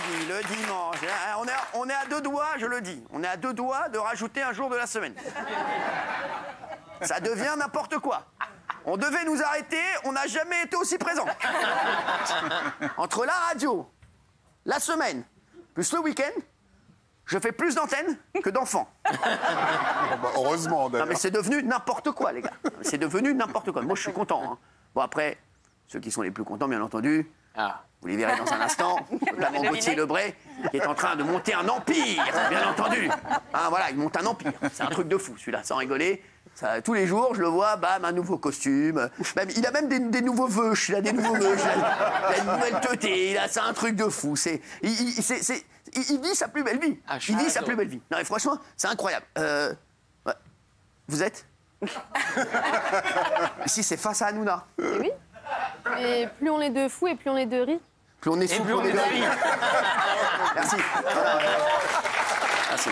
samedi, le dimanche. On est à deux doigts, je le dis. On est à deux doigts de rajouter un jour de la semaine. Ça devient n'importe quoi. On devait nous arrêter, on n'a jamais été aussi présents. Entre la radio, la semaine, plus le week-end, je fais plus d'antennes que d'enfants. Heureusement, d'ailleurs. Non, mais c'est devenu n'importe quoi, les gars. C'est devenu n'importe quoi. Moi, je suis content. Hein. Bon, après, ceux qui sont les plus contents, bien entendu, vous les verrez dans un instant, notamment Gauthier Lebray, qui est en train de monter un empire, bien entendu. Hein, voilà, il monte un empire. C'est un truc de fou, celui-là, sans rigoler. Ça, tous les jours, je le vois, bam, un nouveau costume. Même, il a même des nouveaux vœux. Il a des nouveaux vœux. Il a une nouvelle teutée. C'est un truc de fou. Il vit sa plus belle vie. Il vit sa plus belle vie. Non, mais franchement, c'est incroyable. Ouais. Vous êtes Ici, c'est face à Hanouna. Et oui. Et plus on est de fous et plus on est de riz. Plus on est fou, plus on est de riz. Merci. Merci.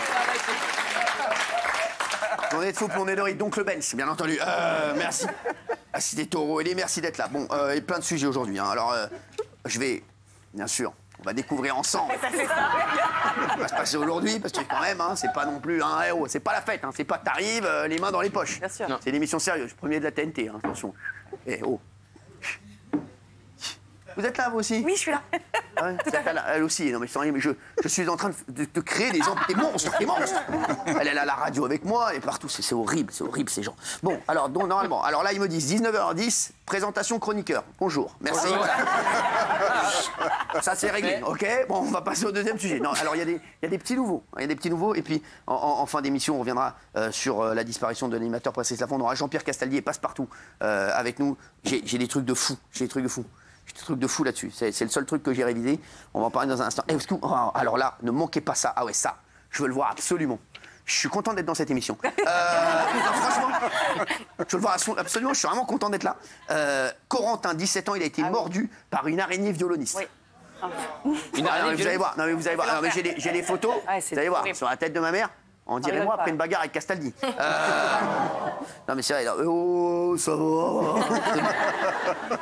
Plus on est de fou, plus on est de riz. Donc le Benz, bien entendu. Merci. La Cité Taureau, et merci d'être là. Bon, il y a plein de sujets aujourd'hui. Hein. Alors, je vais, bien sûr, on va découvrir ensemble. Ça va se passer aujourd'hui, parce que quand même, hein, c'est pas non plus un héros. C'est pas la fête, hein. C'est pas que t'arrives les mains dans les poches. Bien sûr. C'est une émission sérieuse. Premier de la TNT, hein. Attention. Eh, oh. Vous êtes là, vous aussi? Oui, je suis là. Ah ouais, elle aussi. Non, mais je suis en train de créer des monstres, des monstres. Elle est à la radio avec moi et partout. C'est horrible, ces gens. Bon, alors, donc, normalement, alors là, ils me disent 19h10, présentation chroniqueur. Bonjour, merci. Bonjour. Voilà. Ça, c'est réglé, ok? Bon, on va passer au deuxième sujet. Non, alors, il y a des petits nouveaux. Il y a des petits nouveaux. Et puis, en fin d'émission, on reviendra sur la disparition de l'animateur Patrice Lafont. On aura Jean-Pierre Castaldi et Passepartout avec nous. J'ai des trucs de fou. J'ai des trucs de fou là-dessus. C'est le seul truc que j'ai révisé. On va en parler dans un instant. Alors là, ne manquez pas ça. Ah ouais, ça, je veux le voir absolument. Je suis content d'être dans cette émission. Franchement, je veux le voir absolument. Je suis vraiment content d'être là. Corentin, 17 ans, il a été mordu par une araignée violoniste. Oui. Une araignée vous allez voir. Non, mais vous allez voir. Non, mais j'ai les photos. Ouais, vous allez voir. Sur la tête de ma mère. On dirait moi après une bagarre avec Castaldi. Non mais c'est vrai, là, oh, ça va.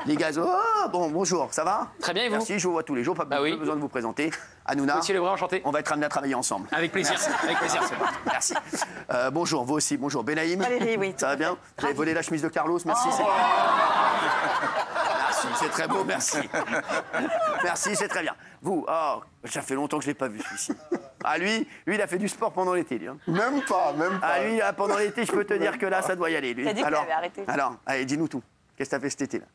Les gars, oh, bon, bonjour, ça va? Très bien, et vous? Merci, je vous vois tous les jours, pas besoin de vous présenter. Hanouna, Gauthier Lebray, enchanté. on va être amenés à travailler ensemble. Avec plaisir, avec plaisir. Merci. Bonjour, vous aussi, bonjour. Benaïm, Valérie, oui. ça va bien? Vous avez volé la chemise de Carlos, merci. Merci, c'est très beau, merci. Merci, c'est très bien. Vous, ça fait longtemps que je ne l'ai pas vu, celui-ci. Ah, lui, il a fait du sport pendant l'été, lui. Hein. Même pas. Ah, lui, là, pendant l'été, je peux te dire que là, ça doit y aller, lui. T'as dit qu'il avait arrêté. Alors, allez, dis-nous tout. Qu'est-ce que t'as fait cet été, là?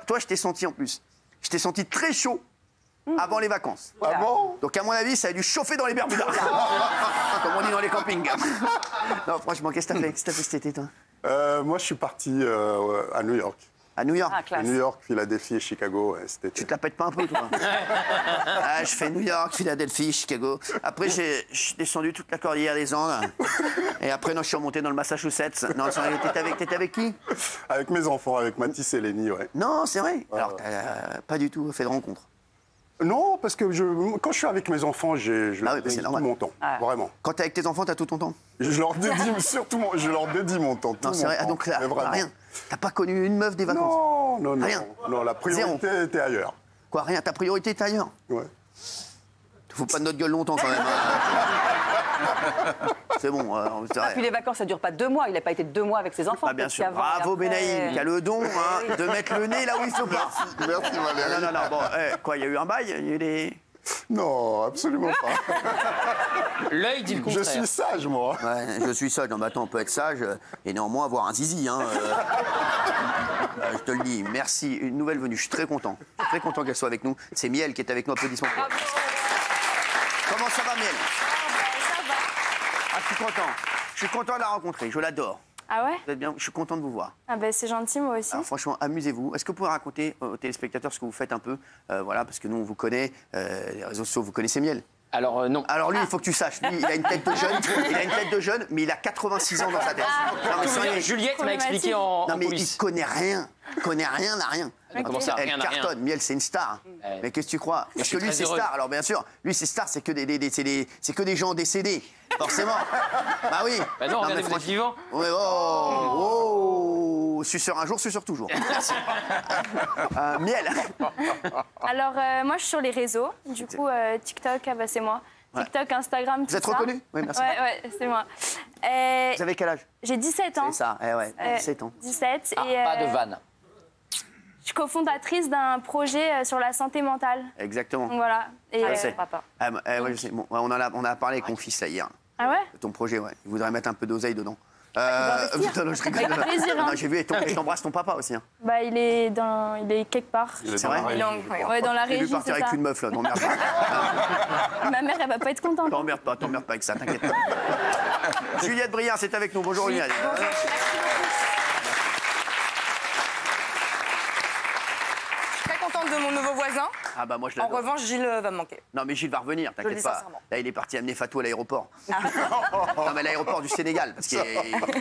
Toi, je t'ai senti, en plus. Je t'ai senti très chaud avant les vacances. Ah bon? Donc, à mon avis, ça a dû chauffer dans les Bermudas. Comme on dit dans les campings. Non, franchement, qu'est-ce que t'as fait? Qu'est-ce que t'as fait cet été, toi? Moi, je suis parti à New York. À New York? Ah, classe. New York, Philadelphie et Chicago, cet été. Tu te la pètes pas un peu, toi? Je fais New York, Philadelphie, Chicago. Après, je suis descendu toute la cordillère des Andes. Et après, non, je suis remonté dans le Massachusetts. Non, t'étais avec qui? Avec mes enfants, avec Mathis et Lénie, ouais. Non, c'est vrai. Alors, t'as pas du tout fait de rencontre? Non, parce que quand je suis avec mes enfants, je leur c'est dédie tout normal. mon temps, vraiment. Quand t'es avec tes enfants, t'as tout ton temps? Je leur dédie je leur dédie mon temps, tout Non, c'est mon vrai. temps. Donc là, Mais vraiment. rien. T'as pas connu une meuf des vacances? Non, Rien. Non, la priorité était ailleurs. Quoi, rien? Ta priorité est ailleurs? Ouais. Faut pas de notre gueule longtemps, quand même. Hein. C'est bon. C'est vrai. Puis les vacances, ça dure pas 2 mois. Il n'a pas été 2 mois avec ses enfants. Ah, bien peut-être sûr. qu'avant et Bravo, après- Benaïm, qui a le don de mettre le nez là où il faut pas. Merci Valérie. Non. Bon, quoi, il y a eu un bail? Il y a eu des... Non, absolument pas. L'œil dit le contraire. Je suis sage, moi. Ouais, je suis sage. Non, mais attends, on peut être sage et néanmoins avoir un zizi. Hein, je te le dis. Merci. Une nouvelle venue. Je suis très content. Je suis très content qu'elle soit avec nous. C'est Miel qui est avec nous. Applaudissements. pour elle. Comment ça va, Miel? Ça va. Ah, je suis content. Je suis content de la rencontrer. Je l'adore. Ah ouais? Vous êtes bien. Je suis content de vous voir. Ah ben c'est gentil, moi aussi. Alors franchement, amusez-vous. Est-ce que vous pouvez raconter aux téléspectateurs ce que vous faites un peu? Voilà, parce que nous, on vous connaît. Les réseaux sociaux, vous connaissez Miel. Alors, non. Alors lui, il faut que tu saches, lui, il a une tête de jeune, mais il a 86 ans dans sa tête. Non, mais sérieux, Juliette m'a expliqué en non, mais il coulisses. connaît rien. Il connaît rien à rien. Comment ça, Elle rien à rien? cartonne. Miel, c'est une star. Mais qu'est-ce que tu crois? Parce que suis lui, très c'est heureux. star. Alors bien sûr, lui, c'est star, c'est que c'est que des gens décédés. Forcément. Bah oui. Bah non, regardez, mais vous êtes franchement- vivant. Ouais, oh. ou suceur un jour, suceur toujours. Miel. Alors, moi, je suis sur les réseaux. Du coup, TikTok, ah bah, c'est moi. TikTok, Instagram, tout Vous êtes ça. reconnu? Oui, merci. Ouais, c'est moi. Vous avez quel âge? J'ai 17 ans. C'est ça, 17 ans. 17. Ah, et pas de vanne. je suis cofondatrice d'un projet sur la santé mentale. Exactement. Donc, voilà. Et, Je sais. papa. Ouais, je sais. Bon, ouais, on en a parlé avec mon fils là hier. Ah ouais? Ton projet, ouais. Il voudrait mettre un peu d'oseille dedans. non, je rigole. Avec plaisir, hein. Non, j'ai vu, et t'embrasses ton papa aussi. Hein. Bah, il est quelque part. C'est vrai? Ouais, dans la J'ai vu régie, partir c'est avec ça. une meuf là, t'emmerdes pas. Ma mère, elle va pas être contente. T'emmerdes pas avec ça, t'inquiète pas. Juliette Briard, c'est avec nous. Bonjour Juliette. Très contente de mon nouveau voisin. Ah bah moi je En l'adore. revanche, Gilles va me manquer. Non mais Gilles va revenir, le t'inquiète dis pas. sincèrement. Là il est parti amener Fatou à l'aéroport. Non mais l'aéroport du Sénégal, parce qu'il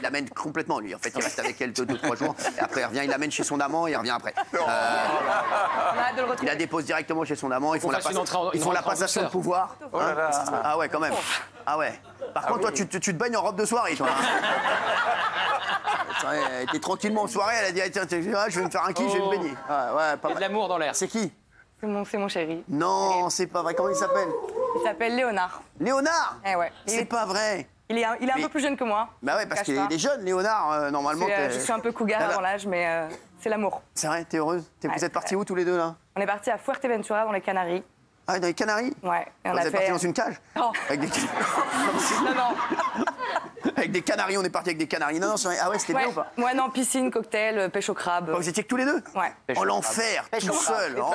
l'amène complètement lui. En fait il reste avec elle 2-3 jours, et après il revient, il l'amène chez son amant et il revient après. On a hâte de le Il retrouver. la dépose directement chez son amant, ils font la, fasse une entrée en- ils une font la entrée en passation de douceur. pouvoir. Hein. Ah ouais quand même. Ah ouais. Par contre toi tu te baignes en robe de soirée toi. Elle était tranquillement en soirée, elle a dit ah, tiens, je vais me faire un kiff, je vais me baigner. Ouais, pas Il y a de mal. l'amour dans l'air. C'est qui? C'est mon chéri. Non, c'est pas vrai. Comment il s'appelle? Il s'appelle Léonard. Léonard. Eh ouais. C'est pas vrai. Il est un Mais- peu plus jeune que moi. Bah ouais, parce Cache qu'il pas. est jeune, Léonard, normalement. Je suis un peu cougar Alors- avant l'âge, mais c'est l'amour. C'est vrai, t'es heureuse? Vous Ouais, êtes partis où tous les deux là? On est parti à Fuerteventura, dans les Canaries. Ah, dans les Canaries? Ouais. Et on Vous a êtes fait. partis dans une cage? Oh. Avec des... Non. avec des canaris, on est parti avec des canaris. Non, c'est vrai. Ah ouais, c'était Ouais. bien ou pas? Ouais, non, piscine, cocktail, pêche au crabe. Vous étiez que tous les deux? Ouais. Oh l'enfer, tout seul. Oh,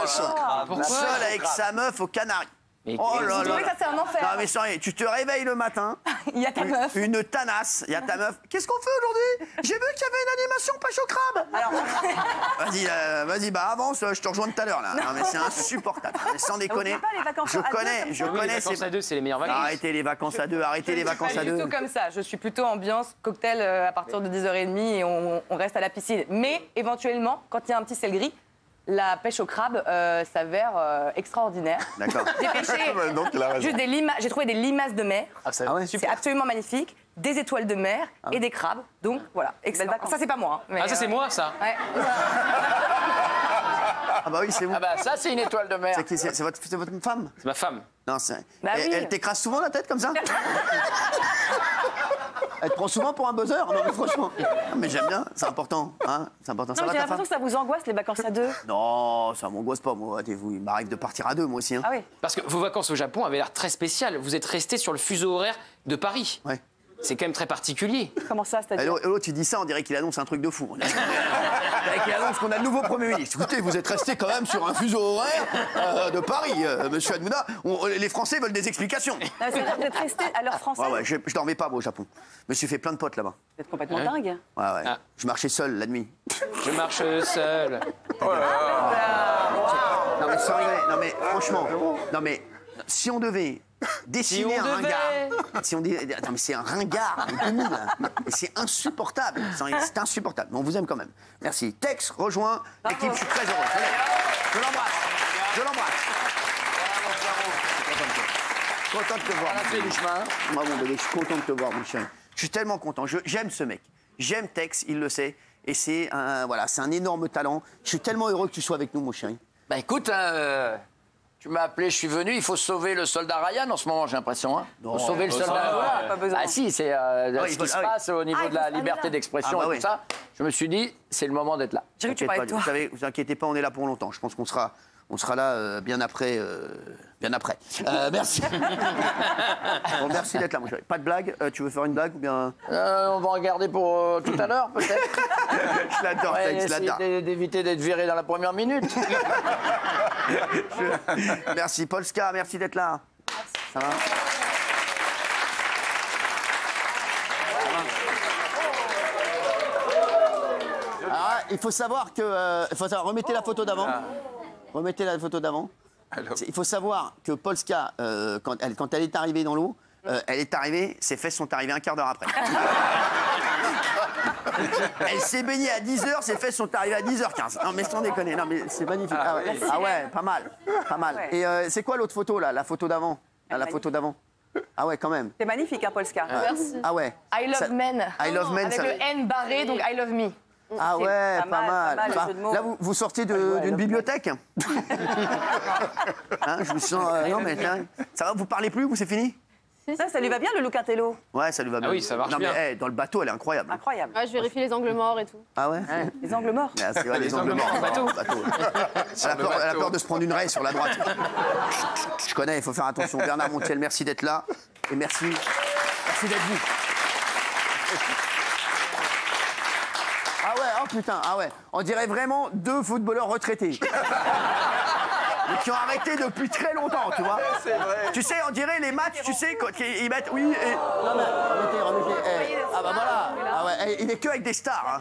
là. Seul avec sa meuf aux Canaries. Mais- Oh là Vous trouvez là. que ça, c'est un enfer? Non mais sérieux, tu te réveilles le matin, Il y a ta meuf. une tanasse, il y a ta meuf. Qu'est-ce qu'on fait aujourd'hui? J'ai vu qu'il y avait une animation pêche au crabe. Alors, Vas-y, bah avance, je te rejoins tout à l'heure là. Non mais c'est insupportable, mais sans déconner. fait pas les vacances Je à deux connais, comme je Oui, les connais. vacances à deux, c'est les meilleures vacances. Arrêtez les vacances à deux, arrêtez les vacances pas à du deux. tout comme ça. Je suis plutôt ambiance cocktail à partir de 10h30 et on reste à la piscine. Mais éventuellement, quand il y a un petit sel gris, la pêche au crabe s'avère extraordinaire. D'accord. J'ai pêché Donc, il a raison. juste j'ai trouvé des limaces de mer. Ah ouais. C'est absolument magnifique. Des étoiles de mer et des crabes. Donc voilà, excellent. Ça c'est pas moi. Hein, mais, Ah, ça, c'est moi, ça. Ouais. Ah bah oui, c'est vous. Ah bah ça c'est une étoile de mer. C'est qui? C'est votre femme? C'est ma femme. Non, c'est. Bah elle, oui. elle t'écrase souvent la tête comme ça? Elle te prend souvent pour un buzzer? Non mais franchement. Non, mais j'aime bien, c'est important. Hein, c'est important. Ça Non, va j'ai ta l'impression femme? que ça vous angoisse, les vacances à deux. Non, ça m'angoisse pas moi. Vous, il m'arrive de partir à deux moi aussi. Hein. Ah oui. Parce que vos vacances au Japon avaient l'air très spéciales. Vous êtes resté sur le fuseau horaire de Paris. Ouais. C'est quand même très particulier. Comment ça, Et c'est-à-dire? l'autre, tu dis ça, on dirait qu'il annonce un truc de fou. On dirait qu'il annonce qu'on a le nouveau Premier ministre. Écoutez, vous êtes resté quand même sur un fuseau horaire de Paris, monsieur Hanouna. Les Français veulent des explications. Non, c'est-à-dire que vous êtes resté à l'heure française. Ouais, je dormais pas moi, au Japon. Je me suis fait plein de potes là-bas. Vous êtes complètement dingue. Ouais. Ah. Je marchais seul la nuit. Je marche seul. Non mais sans rigoler, non mais franchement, non mais si on devait dessiner Si on un devait. ringard, si on dit, attends mais c'est un ringard, il est nul, hein. Et c'est insupportable, c'est insupportable. Mais on vous aime quand même. Merci. Tex rejoint l'équipe, je suis très heureux. Je l'embrasse, je l'embrasse. Content de te voir. On a fait du chemin. Moi mon bébé, je suis content de te voir mon chéri. Je suis tellement content. J'aime ce mec. J'aime Tex, il le sait. Et c'est un énorme talent. Je suis tellement heureux que tu sois avec nous mon chéri. Bah écoute, hein, tu m'as appelé, je suis venu, il faut sauver le soldat Ryan en ce moment, j'ai l'impression. Hein. Faut sauver le soldat. Pas besoin. Ah si, c'est ce qui se passe au niveau de la liberté d'expression Ah bah et oui. tout ça. Je me suis dit, c'est le moment d'être là. J'ai vu que tu T'inquiète parlais de pas, toi. vous savez, vous inquiétez pas, on est là pour longtemps. Je pense qu'on sera là bien après. Merci. Bon, merci d'être là, mon chéri. Pas de blague. Tu veux faire une blague ou bien? On va regarder pour tout à l'heure, peut-être. Je l'adore, On va Tex, je essayer l'adore. d'éviter d'être viré dans la première minute. Merci, Polska, merci d'être là. Ça va? Alors, il faut savoir que. Remettez la photo d'avant. Remettez la photo d'avant. Il faut savoir que Polska, quand elle est arrivée dans l'eau, elle est arrivée, ses fesses sont arrivées un quart d'heure après. Elle s'est baignée à 10h, ses fesses sont arrivées à 10h15. Non mais sans déconner, non mais c'est magnifique. Ah ouais, pas mal, pas mal. Ouais. Et c'est quoi l'autre photo là, la photo d'avant? La photo d'avant. Ah ouais, quand même. C'est magnifique, hein, Polska. Merci. Ah ouais. I love Ça- men. I love men, Avec ça- le N barré, donc I love me. Ah C'est ouais, pas mal. le Bah, jeu de mots. là, vous sortez d'une bibliothèque. Hein, je vous sens. Non, mais tiens, ça va, vous parlez plus, vous, c'est fini? Ça lui va bien, le look intello. Ouais, ça lui va bien. oui, ça marche non, bien. mais dans le bateau, elle est incroyable. Incroyable. Ouais, je vérifie les angles morts et tout. Ah ouais? Les angles morts. Ah, c'est vrai, les angles morts. morts, bateau. Elle a peur de se prendre une raie sur la droite. Je connais, il faut faire attention. Bernard Montiel, merci d'être là. Et merci d'être vous. Ah ouais, oh putain, ah ouais. On dirait vraiment 2 footballeurs retraités. Mais qui ont arrêté depuis très longtemps, tu vois. C'est vrai. Tu sais, on dirait les matchs, tu sais, quand ils mettent oui et... Non mais, remettez. Ah bah voilà. Ah ouais, il est que avec des stars, hein.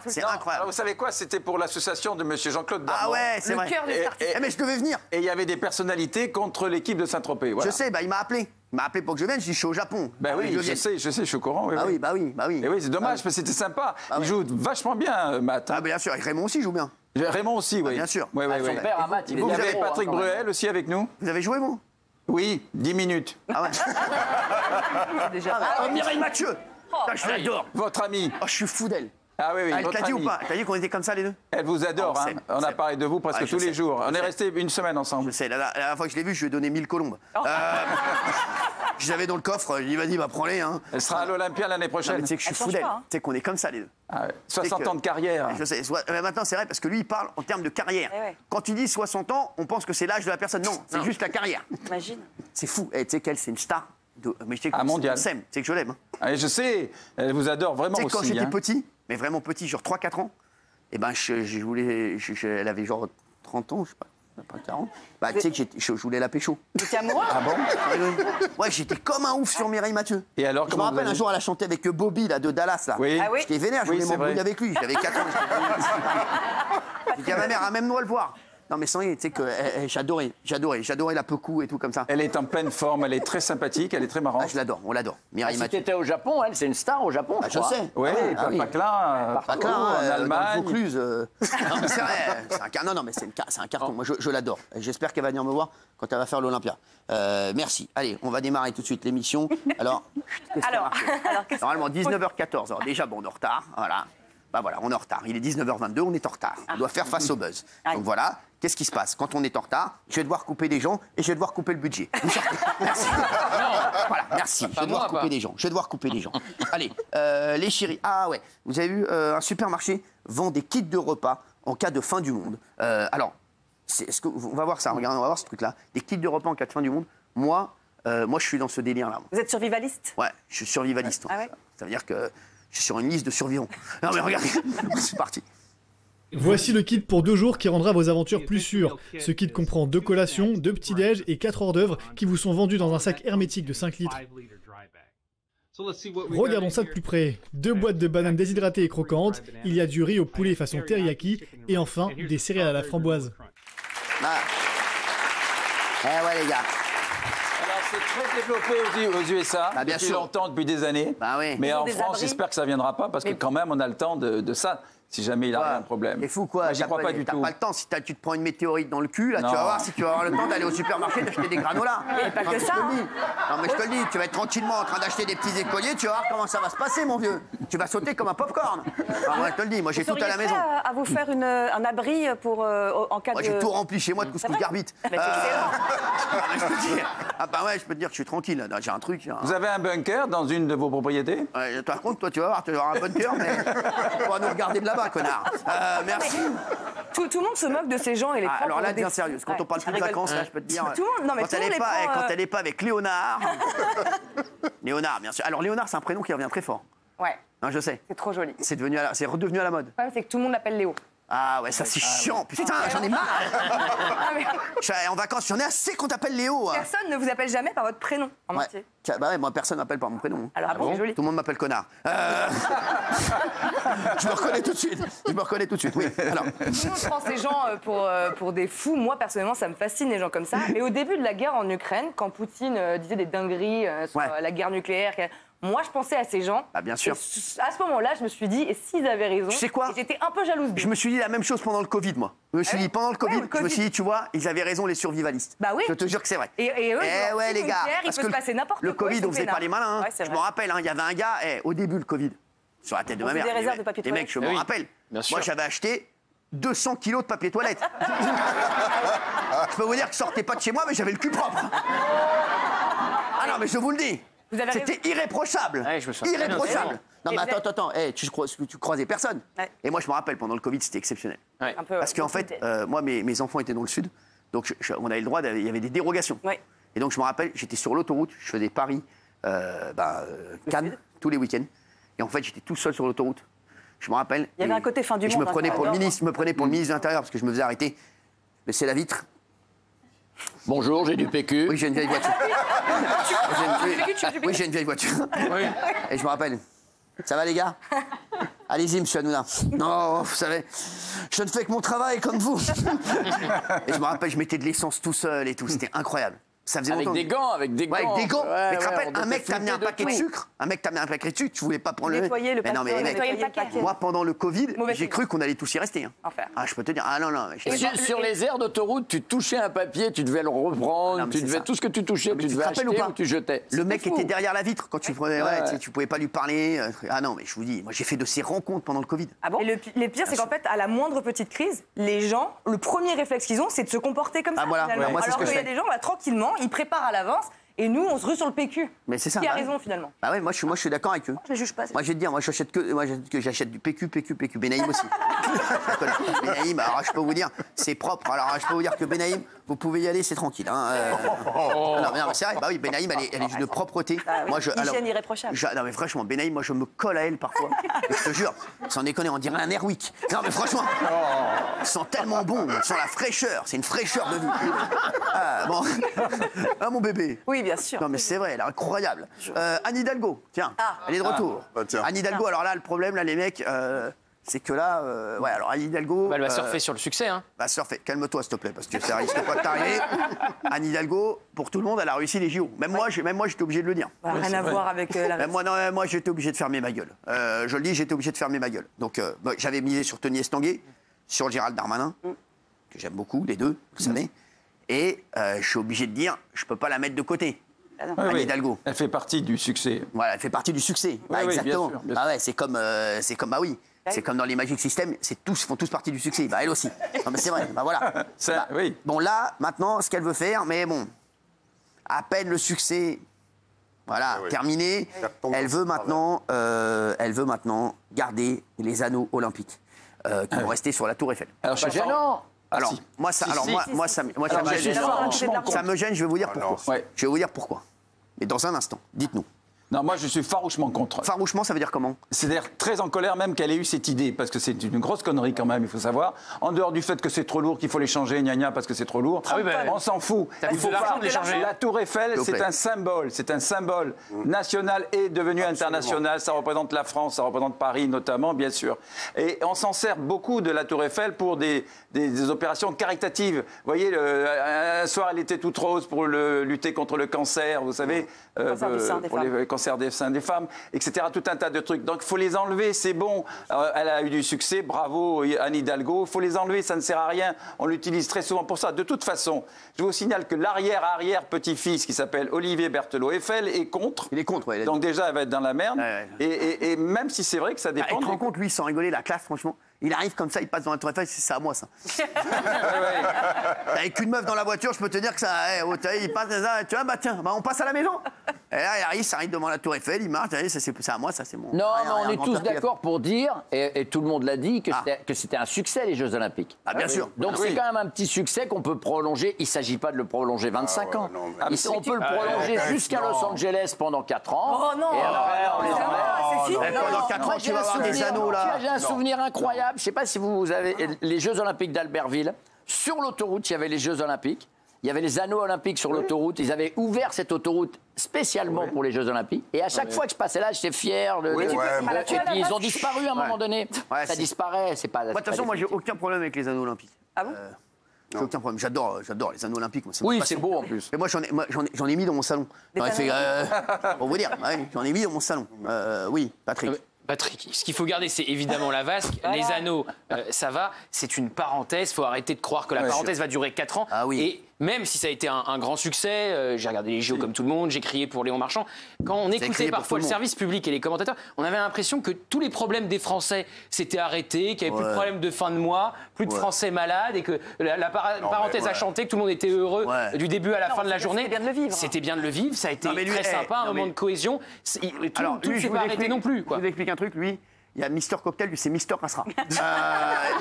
C'est Non, incroyable. alors, vous savez quoi? C'était pour l'association de Monsieur Jean-Claude Darmon. Ah ouais, c'est vrai. cœur des artistes. Eh, mais je devais venir. Et il y avait des personnalités contre l'équipe de Saint-Tropez. Voilà. Je sais, bah il m'a appelé. Il m'a appelé pour que je vienne, je dis je suis au Japon. Ben oui, je je viens. sais, je suis au courant. Oui, Ah oui, bah oui. Et oui, c'est dommage, parce que c'était sympa. Il joue vachement bien, Matt. Ah bien sûr, et Raymond aussi joue bien. Raymond aussi, oui. bien sûr. Oui, oui, Son oui. père, Amat, il est Vous bien avez pro, hein, Patrick quand même. Bruel aussi avec nous? Vous avez joué, vous? Oui, 10 minutes. Ah ouais. Oh, Mireille Mathieu. Putain, je l'adore. Votre ami. Oh, je suis fou d'elle. Ah oui, oui, Elle votre t'a dit ami. ou pas? T'as dit qu'on était comme ça les deux? Elle vous adore, Oh, hein. c'est- On a c'est- parlé de vous presque Ouais, je tous les sais, jours. je On est sais. resté une semaine ensemble. Je sais, la dernière fois que je l'ai vu, je lui ai donné 1000 colombes. Je l'avais dans le coffre, je lui ai dit vas-y, va prends-les. Hein. Elle sera à l'Olympia l'année Non, mais prochaine. tu sais que je suis Elle fou change d'elle. pas, hein. Tu sais qu'on est comme ça les deux. Ah ouais. 60 que- ans de carrière. Je sais, mais maintenant c'est vrai parce que lui il parle en termes de carrière. Eh ouais. Quand tu dis 60 ans, on pense que c'est l'âge de la personne. Non, c'est juste la carrière. Imagine. C'est fou. Et tu sais qu'elle, c'est une star. Mais je sais que Ah, mondial. on s'aime. Tu sais que je l'aime. Hein. Ah, je sais, elle vous adore vraiment Tu sais, aussi. quand j'étais hein. petit, mais vraiment petit, genre 3-4 ans, et ben je voulais. Elle avait genre 30 ans, je sais pas 40. Bah, tu sais que je voulais la pécho. Vous étiez amoureux? Ah bon? Ouais, j'étais comme un ouf sur Mireille Mathieu. Et alors, Je me comment vous rappelle un avez- jour, elle a chanté avec Bobby là, de Dallas. Là. Oui. Ah oui? J'étais vénère, je Oui, voulais c'est m'embrouiller vrai. avec lui. J'avais 4 ans. J'ai dit à ma mère, amène-nous à le voir. Non, mais sans rien, tu sais que j'adorais la Pecou et tout comme ça. Elle est en pleine forme, elle est très sympathique, elle est très marrante. Ah, je l'adore, on l'adore. Ah, Mireille si Mathieu. t'étais au Japon, elle, c'est une star au Japon. Bah, je crois. sais. Oui, Ah oui. Paclin, Pas clair, en hein, dans le Allemagne. Vaucluse. Non, mais c'est vrai. Non, non, mais c'est un carton. Moi, je l'adore. Et j'espère qu'elle va venir me voir quand elle va faire l'Olympia. Merci. Allez, on va démarrer tout de suite l'émission. Alors, qu'est-ce qui a marqué Normalement, 19h14. Alors, déjà, bon, on est en retard. Voilà. Bah voilà, on est en retard. Il est 19h22, on est en retard. On doit faire face au buzz. Donc voilà, qu'est-ce qui se passe? Quand on est en retard, je vais devoir couper des gens et je vais devoir couper le budget. Vous sortez. Merci. Voilà, merci. Je vais devoir moi, couper quoi. des gens. Je vais devoir couper des gens. Allez, les chéris. Ah ouais, vous avez vu, un supermarché vend des kits de repas en cas de fin du monde. Alors, on va voir ça, regardez, on va voir ce truc-là. Des kits de repas en cas de fin du monde. Moi, je suis dans ce délire-là. Vous êtes survivaliste? Ouais, je suis survivaliste. Ah ouais Ça veut dire que je suis sur une liste de survivants. Non mais regardez, c'est parti. Voici le kit pour 2 jours qui rendra vos aventures plus sûres. Ce kit comprend 2 collations, 2 petits-déj et 4 hors-d'œuvre qui vous sont vendus dans un sac hermétique de 5 litres. Regardons ça de plus près. 2 boîtes de bananes déshydratées et croquantes, il y a du riz au poulet façon teriyaki et enfin des céréales à la framboise. Ah. Eh ouais les gars. Alors, c'est très développé aux USA Bah, bien depuis sûr. longtemps, depuis des années. Bah oui. Mais Ils ont en des France, abris. j'espère que ça ne viendra pas parce que quand même, on a le temps de ça, si jamais il arrive un problème. C'est fou quoi. Moi, j'y T'as crois pas du tout. T'as pas le temps. Si tu te prends une météorite dans le cul, là, Non. tu vas voir si tu vas avoir le temps d'aller au supermarché d'acheter des granolas. Et pas Non, que mais je ça, te le hein. dis. Non mais je te le dis, tu vas être tranquillement en train d'acheter des petits écoliers, tu vas voir comment ça va se passer mon vieux. Tu vas sauter comme un popcorn. Moi je te le dis, moi j'ai Vous tout à la seriez maison. prêt à vous faire un abri pour, en cas Moi de... j'ai tout rempli chez moi de couscous vrai garbite. Bah, c'est excellent. Je peux te dire. Ah bah ouais, je peux te dire que je suis tranquille. Là. J'ai un truc. Vous avez un bunker dans une de vos propriétés? Ouais, par contre, toi, tu vas voir, tu auras un bon cœur, mais tu pourras nous regarder de là-bas, connard. Merci. Tout le monde se moque de ces gens et les Ah, prend alors pour là, des bien fous. sérieuse. Quand Ouais, on parle ça plus de rigole vacances, pas. là, je peux te dire. Tout le monde, non, mais quand tout le elle monde est les pas, prend, quand elle est pas avec Léonard. Léonard, bien sûr. Alors Léonard, c'est un prénom qui revient très fort. Ouais, Non, je sais. c'est trop joli. Le C'est redevenu à la mode. problème, c'est que tout le monde l'appelle Léo. Ah ouais, ça c'est chiant. Putain, j'en ai marre. Je suis en vacances, j'en ai assez qu'on t'appelle Léo. Personne ne vous appelle jamais par votre prénom en Ouais. entier. Bah ouais, moi personne m'appelle par mon prénom. Alors, c'est joli. Tout le monde m'appelle connard. Je me reconnais tout de suite. Oui. Alors. Tout le monde prend ces gens pour des fous. Moi, personnellement, ça me fascine, les gens comme ça. Mais au début de la guerre en Ukraine, quand Poutine disait des dingueries sur Ouais. la guerre nucléaire, moi, je pensais à ces gens. Bah, bien sûr. Et à ce moment-là, je me suis dit, et s'ils avaient raison, Tu sais quoi et j'étais un peu jalouse d'eux. Je me suis dit la même chose pendant le Covid, moi. Je me suis dit, pendant le Covid, Ouais, le je me Covid. suis dit, tu vois, ils avaient raison, les survivalistes. Bah oui. Je te jure que c'est vrai. Et eux, Eh ouais, les gars. il parce peut que se passer n'importe le quoi. Covid, ils sont on faisait pas peinards. les malins. Hein. Ouais, c'est Je vrai. me rappelle, hein, il y avait un gars, au début, le Covid. sur la tête de On ma fait mère. des réserves Les de papier les mecs, je toilette. m'en Oui, rappelle. bien sûr. Moi, j'avais acheté 200 kilos de papier toilette. Je peux vous dire que je sortais pas de chez moi, mais j'avais le cul propre. Ah non, mais je vous le dis. Vous avez C'était irréprochable. Ouais, je me souviens très bien, Irréprochable. Non, Et mais vous êtes- attends. Tu croisais personne. Ouais. Et moi, je me rappelle, pendant le Covid, c'était exceptionnel. Ouais. Un peu, Parce qu'en fait, moi, mes enfants étaient dans le sud. Donc, on avait le droit, il y avait des dérogations. Ouais. Et donc, je me rappelle, j'étais sur l'autoroute, je faisais Paris, Cannes, tous les week-ends. Et en fait, j'étais tout seul sur l'autoroute. Je me rappelle. Il y avait et- un côté fin du et je me monde, hein, prenais pour le j'adore, ministre, je me prenais pour le ministre de l'Intérieur parce que je me faisais arrêter. Mais c'est la vitre. Bonjour, j'ai du PQ. Oui, j'ai une vieille voiture. Oui, j'ai une vieille voiture. Oui. Et je me rappelle. Ça va, les gars? Allez-y, monsieur Hanouna. Non, vous savez, je ne fais que mon travail comme vous. Et je me rappelle, je mettais de l'essence tout seul et tout. C'était incroyable. Ça faisait Avec longtemps. des gants, avec des gants. Ouais, avec des gants. Ouais, Mais tu te ouais, rappelles, on un mec était t'a amené un flippés de paquet de tout. sucre. Un mec t'a amené un paquet de sucre, tu voulais pas prendre le. Nettoyer le Mais non, mais les paquet, mecs, nettoyer le paquet. moi pendant le Covid, Mauvais j'ai signe. cru qu'on allait tous y rester. Hein. Enfer. Ah, je peux te dire, ah non, non. Et sur les aires d'autoroute, tu touchais un papier, tu devais le reprendre, Non, mais tu c'est devais ça. tout ce que tu touchais, mais tu tu te devais rappelles acheter ou pas ou tu jetais. Le mec C'était était fou. derrière la vitre quand tu prenais. Ouais, tu sais, tu pouvais pas lui parler. Ah non, mais je vous dis, moi j'ai fait de ces rencontres pendant le Covid. Ah bon? Et le pire, c'est qu'en fait, à la moindre petite crise, les gens, le premier réflexe qu'ils ont, c'est de se comporter comme ça. Ah, voilà. finalement. Ouais, moi, c'est ce Alors que qu'il y je a fais. des gens, là, tranquillement, ils préparent à l'avance, et nous, on se rue sur le PQ. Mais c'est ça. Qui a bah raison, ouais. finalement? Bah ouais, moi je suis d'accord avec eux. Je les juge pas. Moi je vais te dire, moi j'achète du PQ. Benaïm aussi. Benaïm, alors je peux vous dire, c'est propre. Alors je peux vous dire que Benaïm, vous pouvez y aller, c'est tranquille. Hein. Non, mais c'est vrai, bah oui, Benaïm, elle est d'une propreté. Moi, Hygiène irréprochable. Non mais franchement, Benaïm, moi je me colle à elle parfois. Et je te jure, sans déconner, on dirait un Airwick. Non mais franchement, ils sont tellement bons, ils sont la fraîcheur, c'est une fraîcheur de vue. Ah bon, ah mon bébé. Oui, bien sûr. Non mais c'est vrai, elle est incroyable. Anne Hidalgo, tiens, elle est de retour. bah tiens. Anne Hidalgo, alors là, le problème, là, les mecs, c'est que là, ouais, alors Anne Hidalgo. Bah, elle va surfer sur le succès. Hein. Bah surfer, calme-toi s'il te plaît, parce que ça risque pas de t'arriver. Anne Hidalgo, pour tout le monde, elle a réussi les JO. Même moi, j'étais obligé de le dire. Voilà, rien à voir avec la Même moi, non, moi j'étais obligé de fermer ma gueule. Je le dis, j'étais obligé de fermer ma gueule. Donc bah, j'avais misé sur Tony Estanguet, sur Gérald Darmanin, que j'aime beaucoup, les deux, vous savez. Et je suis obligé de dire, je peux pas la mettre de côté. Oui, Anne oui. Hidalgo. Elle fait partie du succès. Voilà, elle fait partie du succès. Bah, Oui, oui, bien exactement. sûr, bien Ah ouais, c'est comme, bah oui. C'est comme dans les Magic Systems, font tous partie du succès. Bah elle aussi. Non mais c'est vrai. Bah voilà. Ça, Bah, oui. Bon là, maintenant, ce qu'elle veut faire, mais bon, à peine le succès, voilà, Ah oui. terminé. Carton Elle veut blanc. maintenant garder les anneaux olympiques qui vont rester sur la Tour Eiffel. Alors, je Pas suis gênant. Alors, si. moi, ça, Si, alors si. moi, ça me je suis gêne. franchement Ça me gêne. Je vais vous dire Ah pourquoi. non. Ouais. Je vais vous dire pourquoi. Mais dans un instant, dites-nous. Non, moi, je suis farouchement contre. Farouchement, ça veut dire comment? C'est-à-dire très en colère même qu'elle ait eu cette idée, parce que c'est une grosse connerie quand même, il faut savoir. En dehors du fait que c'est trop lourd, qu'il faut les changer, gna gna, parce que c'est trop lourd. Ah oui, bah, on s'en fout. ça Il coûte faut de l'argent pas de les changer. La Tour Eiffel, S'il vous c'est plaît. un symbole national et devenu international. Ça représente la France, ça représente Paris notamment, bien sûr. Et on s'en sert beaucoup de la Tour Eiffel pour des opérations caritatives. Vous voyez, un soir, elle était toute rose pour lutter contre le cancer, vous savez, Cancer du sein des pour femmes. les cancers des seins des femmes, etc. Tout un tas de trucs. Donc, il faut les enlever, c'est bon. Elle a eu du succès, bravo Anne Hidalgo. Il faut les enlever, ça ne sert à rien. On l'utilise très souvent pour ça. De toute façon, je vous signale que l'arrière-petit-fils, qui s'appelle Olivier Berthelot Eiffel, est contre. Il est contre, ouais. Donc déjà, elle va être dans la merde. Ouais, Et même si c'est vrai que ça Ah, dépend... tu te rends compte, lui, sans rigoler, la classe, franchement. Il arrive comme ça, il passe dans la Tour Eiffel, c'est à moi, ça. Avec une meuf dans la voiture, je peux te dire que ça. Il passe, tu vois, bah tiens, bah, on passe à la maison. Et là, il arrive, ça arrive devant la Tour Eiffel, il marche, c'est à moi, ça, c'est mon. Non, rien, mais on rien, est tous grand-père qui l'a d'accord pour dire, et tout le monde l'a dit, que Ah. c'était un succès, les Jeux Olympiques. Ah, bien sûr. Donc c'est quand même un petit succès qu'on peut prolonger. Il ne s'agit pas de le prolonger 25 ans. non, mais- On peut le prolonger jusqu'à Los Angeles pendant 4 ans. Oh non. Et après, on les enlève. C'est fini. Eh, pendant 4 Moi, ans, tu vas avoir des anneaux, là. J'ai un souvenir incroyable. Je ne sais pas si vous avez les Jeux Olympiques d'Albertville. Sur l'autoroute, il y avait les Jeux Olympiques. Il y avait les anneaux olympiques sur l'autoroute. Ils avaient ouvert cette autoroute spécialement pour les Jeux Olympiques. Et à chaque fois que je passais là, j'étais fier. Et puis ils ont disparu à un moment donné. Ouais, Ça c'est- disparaît. C'est pas. Moi, de toute façon, moi, j'ai aucun problème avec les anneaux olympiques. Ah bon? J'ai aucun problème. J'adore les anneaux olympiques. Moi, Oui, ma c'est passion. beau en plus. Mais moi, j'en ai mis dans mon salon. J'aurais fait, pour vous dire, ouais, j'en ai mis dans mon salon. Oui, Patrick. Patrick, ce qu'il faut garder, c'est évidemment la vasque. Les anneaux, ça va. C'est une parenthèse. Il faut arrêter de croire que la parenthèse va durer 4 ans. Ah oui. Et même si ça a été un grand succès, j'ai regardé les JO comme tout le monde, j'ai crié pour Léon Marchand. Quand on écoutait crié pour parfois tout le le monde. service public et les commentateurs, on avait l'impression que tous les problèmes des Français s'étaient arrêtés, qu'il n'y avait plus de problème de fin de mois, plus de Français malades et que la parenthèse a chanté, que tout le monde était heureux du début à la fin de la journée. C'était bien de le vivre. C'était bien de le vivre, ça a été Non, mais lui, très sympa, un non, moment mais- de cohésion. Alors, Tout ne lui, s'est je pas vous arrêté explique- non plus. Je Quoi. vous explique un truc, lui. Il y a Mister Cocktail, lui c'est Mister Passera.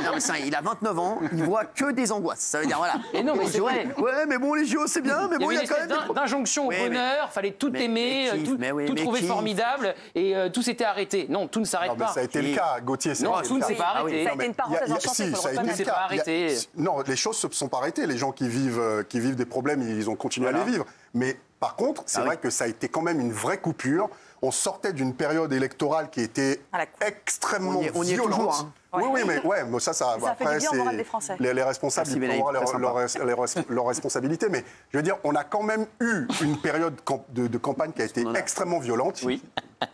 Non, mais ça, il a 29 ans, il voit que des angoisses. Ça veut dire, voilà. Et non, mais c'est vrai. Ouais, mais bon, les JO, c'est bien, mais Il y bon, avait il y une a quand même. espèce d'injonction au Oui, mais- bonheur, fallait tout aimer, mais kiff, tout, mais oui, tout mais trouver kiff. formidable et tout s'était arrêté. Non, tout ne s'arrête Non, mais pas. ça a été le cas, Gauthier. c'est Non, vrai, tout ne le s'est cas. pas arrêté. Ça a été une parenthèse enchantée, si, faut le ça a été reconnaître. le C'est cas. pas arrêté. Non, les choses ne se sont pas arrêtées. Les gens qui vivent des problèmes, ils ont continué à les vivre. Mais par contre, c'est vrai que ça a été quand même une vraie coupure. On sortait d'une période électorale qui était À la cour. extrêmement On y est violente. toujours, hein. Oui, mais ça Ça fait après, du bien au moral c'est des Français. les responsables, Merci, ils Bénédicte, prendront très leurs responsabilités. Mais je veux dire, on a quand même eu une période de campagne qui a été extrêmement violente. Oui.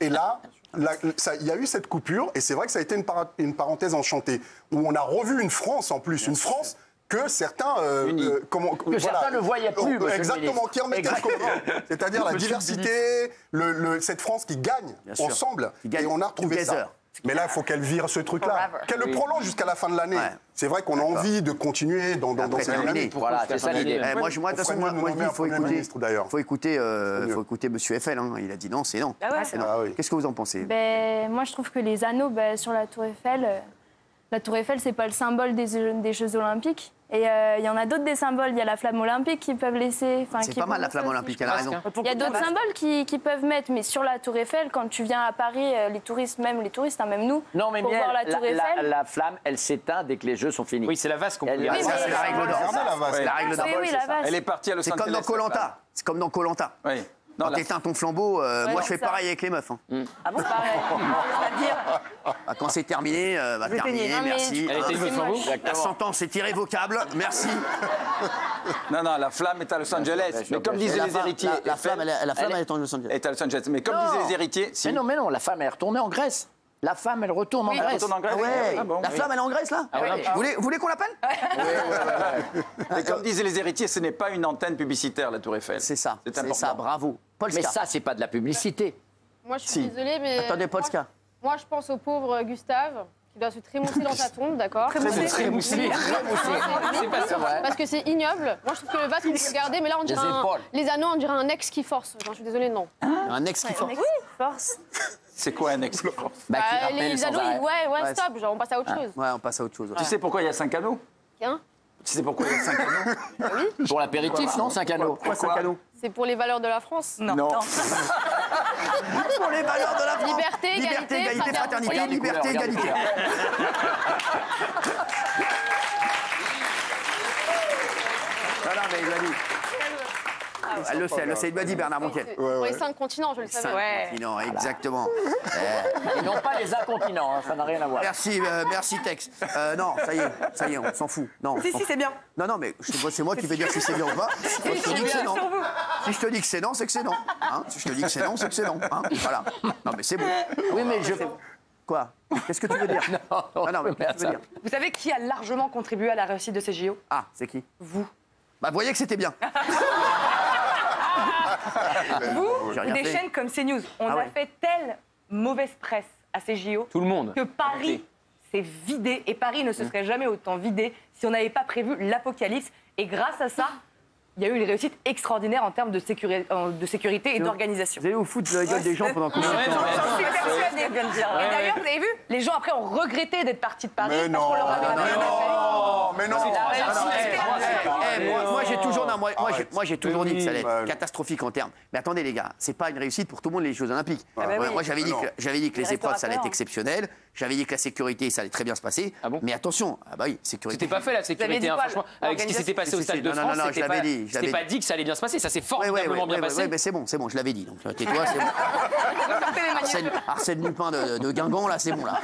Et là, il y a eu cette coupure, et c'est vrai que ça a été une parenthèse enchantée, où on a revu une France en plus, une France que certains, certains ne voyaient plus, monsieur le exactement, ministre. qui remettaient en commun. C'est-à-dire la diversité, cette France qui gagne sûr. ensemble, Qui gagne et on a retrouvé toutes les ça. heures. Mais là, il faut qu'elle vire ce truc-là, Forever. qu'elle le prolonge jusqu'à la fin de l'année. Ouais. C'est vrai qu'on a envie de continuer dans Après, cette terminé. dynamique. Voilà, c'est ça l'idée. Moi, de toute façon, moi, je dis, il faut Premier écouter. ministre, d'ailleurs. Faut écouter Monsieur Eiffel. Hein. Il a dit non, c'est non. Ah ouais, C'est non. Ah oui. Qu'est-ce que vous en pensez Ben, moi, je trouve que les anneaux sur la Tour Eiffel, c'est pas le symbole des Jeux Olympiques. Et il y en a d'autres des symboles. Il y a la flamme olympique qui peuvent laisser. C'est pas mal la flamme olympique, elle a raison. Il y a d'autres symboles qui peuvent mettre, mais sur la Tour Eiffel, quand tu viens à Paris, les touristes, même nous, Non, mais pour bien, voir la Tour Eiffel. la flamme, elle s'éteint dès que les Jeux sont finis. Oui, c'est la vase qu'on peut Elle- garder. Oui, Ça, c'est la règle d'or. Regardez la vase. C'est la règle d'or. Oui, la vase. Elle est partie à Los C'est Angeles. comme dans Koh-Lanta. C'est comme dans Koh-Lanta. Oui. Non, Quand la- t'éteins ton flambeau, moi je fais ça. pareil avec les meufs. Hein. Ah bon C'est-à-dire Bah, quand c'est terminé, terminé, Non, mais- merci. Elle Hein. était une c'est flambeau. moche. La sentence est irrévocable, merci. Non, la flamme est à Los Angeles. Mais comme disaient Et les héritiers, la flamme, elle elle est en Los Angeles. est à Los Angeles. Mais comme disaient les héritiers, si. Mais non, la femme, elle est retournée en Grèce. La femme, elle retourne en Elle Grèce. retourne en Grèce. Ah ouais, Ah bon, la oui. flamme elle est en Grèce là Vous voulez qu'on l'appelle Et comme disaient les héritiers, ce n'est pas une antenne publicitaire, la Tour Eiffel. C'est ça, C'est c'est important. ça, bravo. Polska. Mais ça, c'est pas de la publicité. Moi, je suis Si. désolée, mais. Attendez, Polska. Moi, je pense au pauvre Gustave, qui doit se trémousser dans sa tombe, d'accord Trémousser. C'est pas ça, vrai. Parce que c'est ignoble. Moi, je trouve que le vase, on peut le garder, mais là, on dirait Les épaules. les anneaux, on dirait un ex qui force. Genre, je suis désolée, non. Un ex qui force. Force. C'est quoi un ex? Bah, qui rappelle Les sans anneaux, arrêt. ouais, stop, genre, on passe à autre chose. Ouais, on passe à autre chose. Tu sais pourquoi il y a 5 anneaux? Hein Tu sais pourquoi il y a 5 anneaux? Pour l'apéritif, non, 5 anneaux. Pourquoi 5 anneaux C'est pour les valeurs de la France. Non. Non. Pour les valeurs de la France. Liberté, égalité, fraternité, fraternité. liberté, Regarde les égalité. Non, mais il l'a dit. Elle le sait, il m'a dit Bernard Montiel. Pour les 5 continents, je le savais. Ouais. Non, exactement. Et non pas les incontinents, hein, ça n'a rien à voir. Merci Tex. Non, ça y est, on s'en fout. Non, Si, c'est bien. Non, mais c'est moi qui vais dire si c'est bien ou pas. Si je te dis que c'est non. Si je te dis que c'est non, c'est que c'est non. Hein, si je te dis que c'est non, c'est que c'est non. Hein, voilà. Non, mais c'est bon. Oui, mais je... Quoi Qu'est-ce que tu veux dire non, mais qu'est-ce que tu veux dire Vous savez qui a largement contribué à la réussite de ces JO? Ah, c'est qui Vous. Bah, vous voyez que c'était bien. Vous J'ai ou rien des fait. chaînes comme CNews. On Ah a ouais. fait telle mauvaise presse à ces JO Tout le monde. que Paris s'est vidé. Et Paris ne se serait jamais autant vidé si on n'avait pas prévu l'apocalypse. Et grâce à ça, il y a eu une réussite extraordinaire en termes de sécurité et d'organisation. Vous allez vous foutre de la gueule des gens pendant combien de Ouais, temps non, mais J'en suis persuadée, bien de dire. Et d'ailleurs, vous avez vu, les gens après ont regretté d'être partis de Paris. Mais parce non, qu'on leur avait donné un appel. mais non. Moi j'ai toujours, non, moi, j'ai toujours dit que ça allait Ouais. être catastrophique en termes. Mais attendez les gars, c'est pas une réussite pour tout le monde les Jeux Olympiques. bah oui. Moi j'avais dit non. que les épreuves ça allait être restaurateurs. exceptionnel. J'avais dit que la sécurité ça allait très bien se passer. Ah bon Mais attention, ah bah oui, sécurité. C'était pas fait la sécurité, dit hein, quoi, franchement. Avec ce qui s'était passé au Si, Stade si, de non, France, non, je c'était l'avais pas, dit, je l'avais c'était pas dit que ça allait bien se passer. Ça s'est Ouais, formidablement bien passé. mais c'est bon, je l'avais dit. Donc tais-toi, c'est bon. Arsène Lupin de Guingamp là, c'est bon là.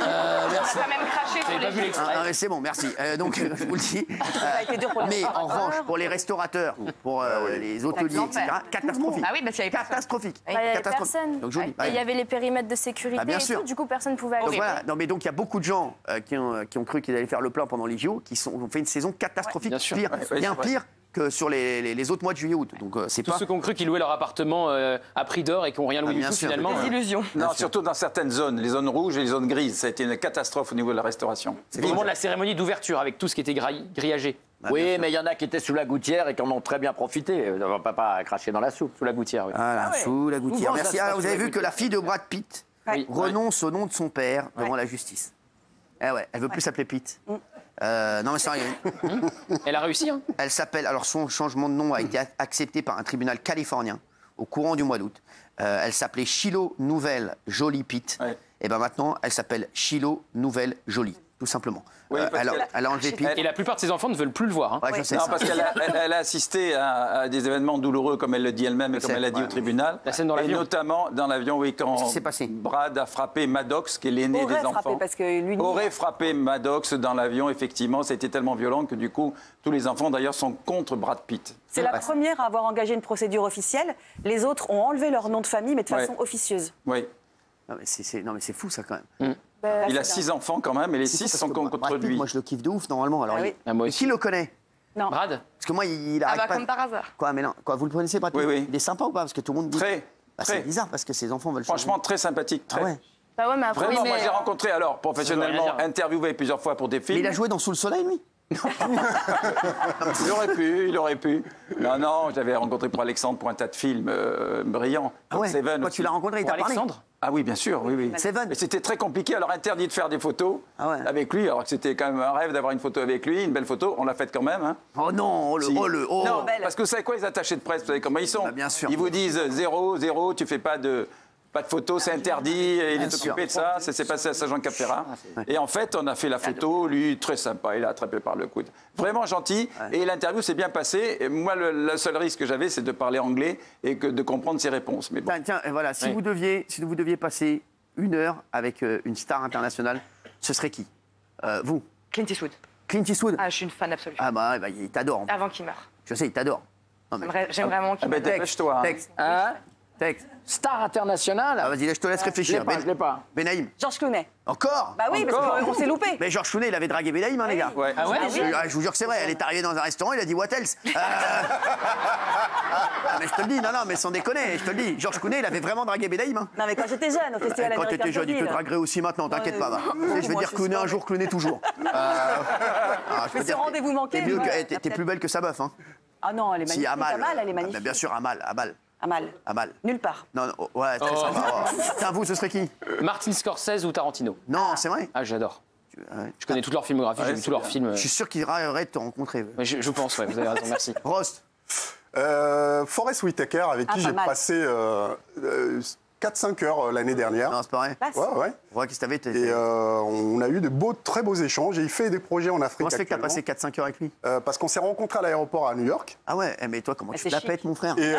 Merci. On a même craché sur J'avais pas les vu l'extrait. Ah, mais c'est bon, merci. Donc, je vous le dis. a été dur pour les Mais en restaurateurs. revanche, pour les restaurateurs, pour les hôteliers, etc., catastrophique. Ah oui, parce qu'il y avait personne. Catastrophique. Bah, il y avait Catastrophique. personne. Donc, je vous dis, Et il y avait les périmètres de sécurité Bah, bien et sûr. tout, du coup personne ne pouvait Donc aller. voilà, non mais donc il y a beaucoup de gens qui ont cru qu'ils allaient faire le plein pendant les JO, qui ont fait une saison catastrophique. bien sûr. Pire, Ouais, bien c'est vrai. pire que sur les autres mois de juillet-août. Donc c'est Tous pas... ceux qui ont cru qu'ils louaient leur appartement à prix d'or et qui n'ont rien loué du tout, finalement. Des illusions. Non, surtout dans certaines zones, les zones rouges et les zones grises. Ça a été une catastrophe au niveau de la restauration. C'est au moment de la cérémonie d'ouverture, avec tout ce qui était grillagé. Oui, mais il y en a qui étaient sous la gouttière et qui en ont très bien profité. On va pas cracher dans la soupe. Sous la gouttière, oui. Voilà, sous la gouttière. Souvent, ça Merci. se passe Vous sous avez la vu que la fille de Brad Pitt Oui. renonce au nom de son père devant la justice. Eh ouais, elle veut plus s'appeler Pitt. Non mais sérieux. Elle a réussi, hein. Elle s'appelle, alors son changement de nom a été accepté par un tribunal californien au courant du mois d'août. Elle s'appelait Shiloh Nouvelle Jolie Pitt. Ouais. Et ben maintenant, elle s'appelle Shiloh Nouvelle Jolie, tout simplement. Oui, parce elle a enlevé Pitt. Et la plupart de ses enfants ne veulent plus le voir. Hein. Ouais, je sais Non, ça. parce qu'elle a assisté à des événements douloureux, comme elle le dit elle-même et comme elle l'a dit au tribunal. La scène dans Et l'avion. notamment dans l'avion, oui, quand Qu'est-ce qui s'est passé Brad a frappé Maddox, qui est l'aîné des Aurait enfants. frappé parce que lui. Aurait frappé Maddox dans l'avion, effectivement. Ça a été tellement violent que du coup, tous les enfants d'ailleurs sont contre Brad Pitt. C'est la première à avoir engagé une procédure officielle. Les autres ont enlevé leur nom de famille, mais de façon officieuse. Oui. Non mais c'est fou ça quand même. Il a 6 enfants quand même, et les 6 sont contre Brad Pitt, lui. moi je le kiffe de ouf normalement. Alors, Ah oui. Ah, moi Et aussi. qui le connaît? Non. Brad. Parce que moi il Ah arrête bah pas. comme par hasard. Quoi, mais non, quoi, vous le connaissez Brad Pitt? Oui, oui. Il est sympa ou pas? Parce que tout le monde dit. Très, Bah, très. c'est bizarre parce que ses enfants veulent changer. Franchement, très sympathique. Très. Ah ouais. Bah ouais, mais après, Vraiment, oui, moi mais- j'ai rencontré alors professionnellement, Ça veut rien dire. interviewé plusieurs fois pour des films. Mais il a joué dans Sous le Soleil lui? Il aurait pu. Non, j'avais rencontré pour Alexandre pour un tas de films brillants. Ah ouais. Seven Toi aussi. tu l'as rencontré, il Pour t'a parlé? Alexandre. Ah oui, bien sûr, oui. Seven. Mais c'était très compliqué, alors interdit de faire des photos Ah ouais. avec lui, alors que c'était quand même un rêve d'avoir une photo avec lui, une belle photo, on l'a faite quand même. Hein. Oh non, Si. Non, belle. parce que vous savez quoi, les attachés de presse, vous savez comment ils sont. Bah, bien sûr. Ils vous disent 0, tu fais pas de photos, c'est interdit, et il est sûr. occupé de ça, ça s'est passé à Saint-Jean Cap-Ferrat. Et en fait, on a fait la photo, lui, très sympa, il a attrapé par le coude. Vraiment gentil, et l'interview s'est bien passée. Et moi, le seul risque que j'avais, c'est de parler anglais et de comprendre ses réponses. Mais bon. Tiens, et voilà, si vous deviez passer 1 heure avec une star internationale, ce serait qui? Vous? Clint Eastwood. Clint Eastwood? Ah, je suis une fan absolue. Ah bah il t'adore. Avant qu'il meure. Je sais, il t'adore. Non, mais- J'aime vraiment qu'il Ah ben meure. dépêche-toi. Hein. Texte, Hein texte. Star internationale. Ah, vas-y, là, je te laisse Je réfléchir. l'ai pas, je l'ai pas. Benaïm. Georges Clooney. Encore? Bah oui, parce qu'on s'est loupé. Mais Georges Clooney, il avait dragué Benaïm, hein, les gars. Ouais. Ah ouais, Je vous jure que c'est vrai. Elle est arrivée dans un restaurant, il a dit what else? Ah, mais je te le dis, non, mais sans déconner, je te le dis. Georges Clooney, il avait vraiment dragué Benaïm. Hein. Non, mais quand j'étais jeune, au festival Quand américain t'étais de jeune, il te Deauville. draguerait aussi maintenant, t'inquiète pas. Va. Je vais moi, dire je Clooney suis un jour, Clooney toujours. Je Mais ce rendez-vous manqué, T'es ouais, t'es plus belle que sa meuf, hein. Ah non, elle est magnifique. Amal, elle est magnifique. Bien sûr, Amal. Amal. Nulle part. Non, ouais, très sympa. Oh. Tiens, vous, ce serait qui? Martin Scorsese ou Tarantino. Non, c'est vrai. Ah, j'adore. Ouais. Je connais toute leur filmographie, j'ai vu tous leurs films. Je suis sûr qu'il rêverait de te rencontrer. Mais je pense, ouais, vous avez raison, merci. Rost. Forest Whitaker, avec qui pas j'ai mal. passé 4-5 heures l'année dernière. Non, c'est pas vrai. Passe. Ouais. Ouais, qu'est-ce que t'avais? Et on a eu de très beaux échanges. Et il fait des projets en Afrique. Comment ça fait que t'as actuellement. passé 4-5 heures avec lui? Parce qu'on s'est rencontrés à l'aéroport à New York. Ah ouais, mais toi, comment tu c'est te la chic. pètes, mon frère? Et